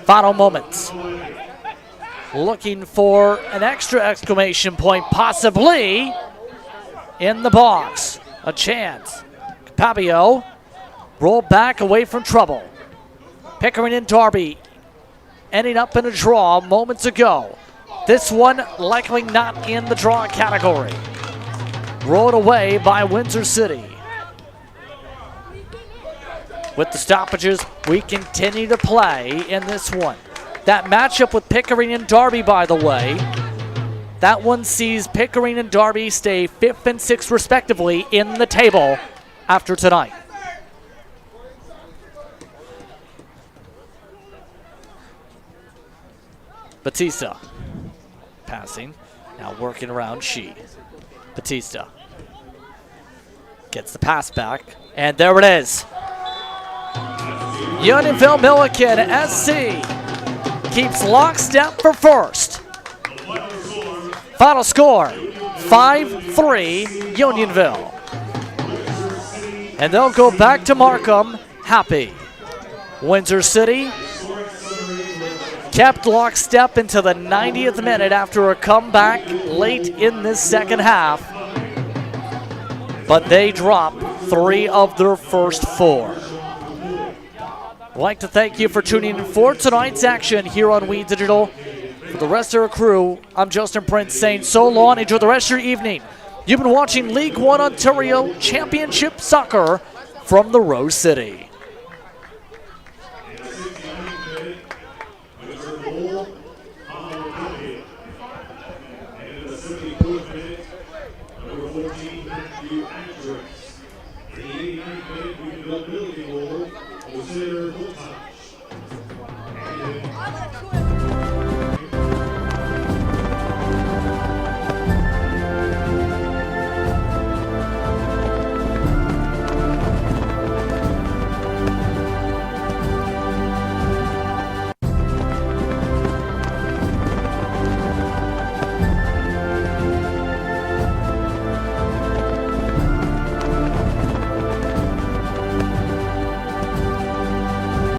Final moments. Looking for an extra exclamation point, possibly in the box. A chance. Capabio roll back away from trouble. Pickering and Darby ending up in a draw moments ago. This one likely not in the draw category. Rolled away by Windsor City. With the stoppages, we continue to play in this one. That matchup with Pickering and Darby, by the way, that one sees Pickering and Darby stay 5th and 6th respectively in the table after tonight. Batista passing, now working around Shi. Batista gets the pass back, and there it is. Unionville Milliken SC keeps lockstep for first. Final score, 5-3 Unionville. And they'll go back to Markham happy. Windsor City kept lockstep into the 90th minute after a comeback late in this second half. But they dropped 3 of their first 4. I'd like to thank you for tuning in for tonight's action here on We Digital. For the rest of our crew, I'm Justin Prince saying so long. Enjoy the rest of your evening. You've been watching League One Ontario Championship Soccer from the Rose City.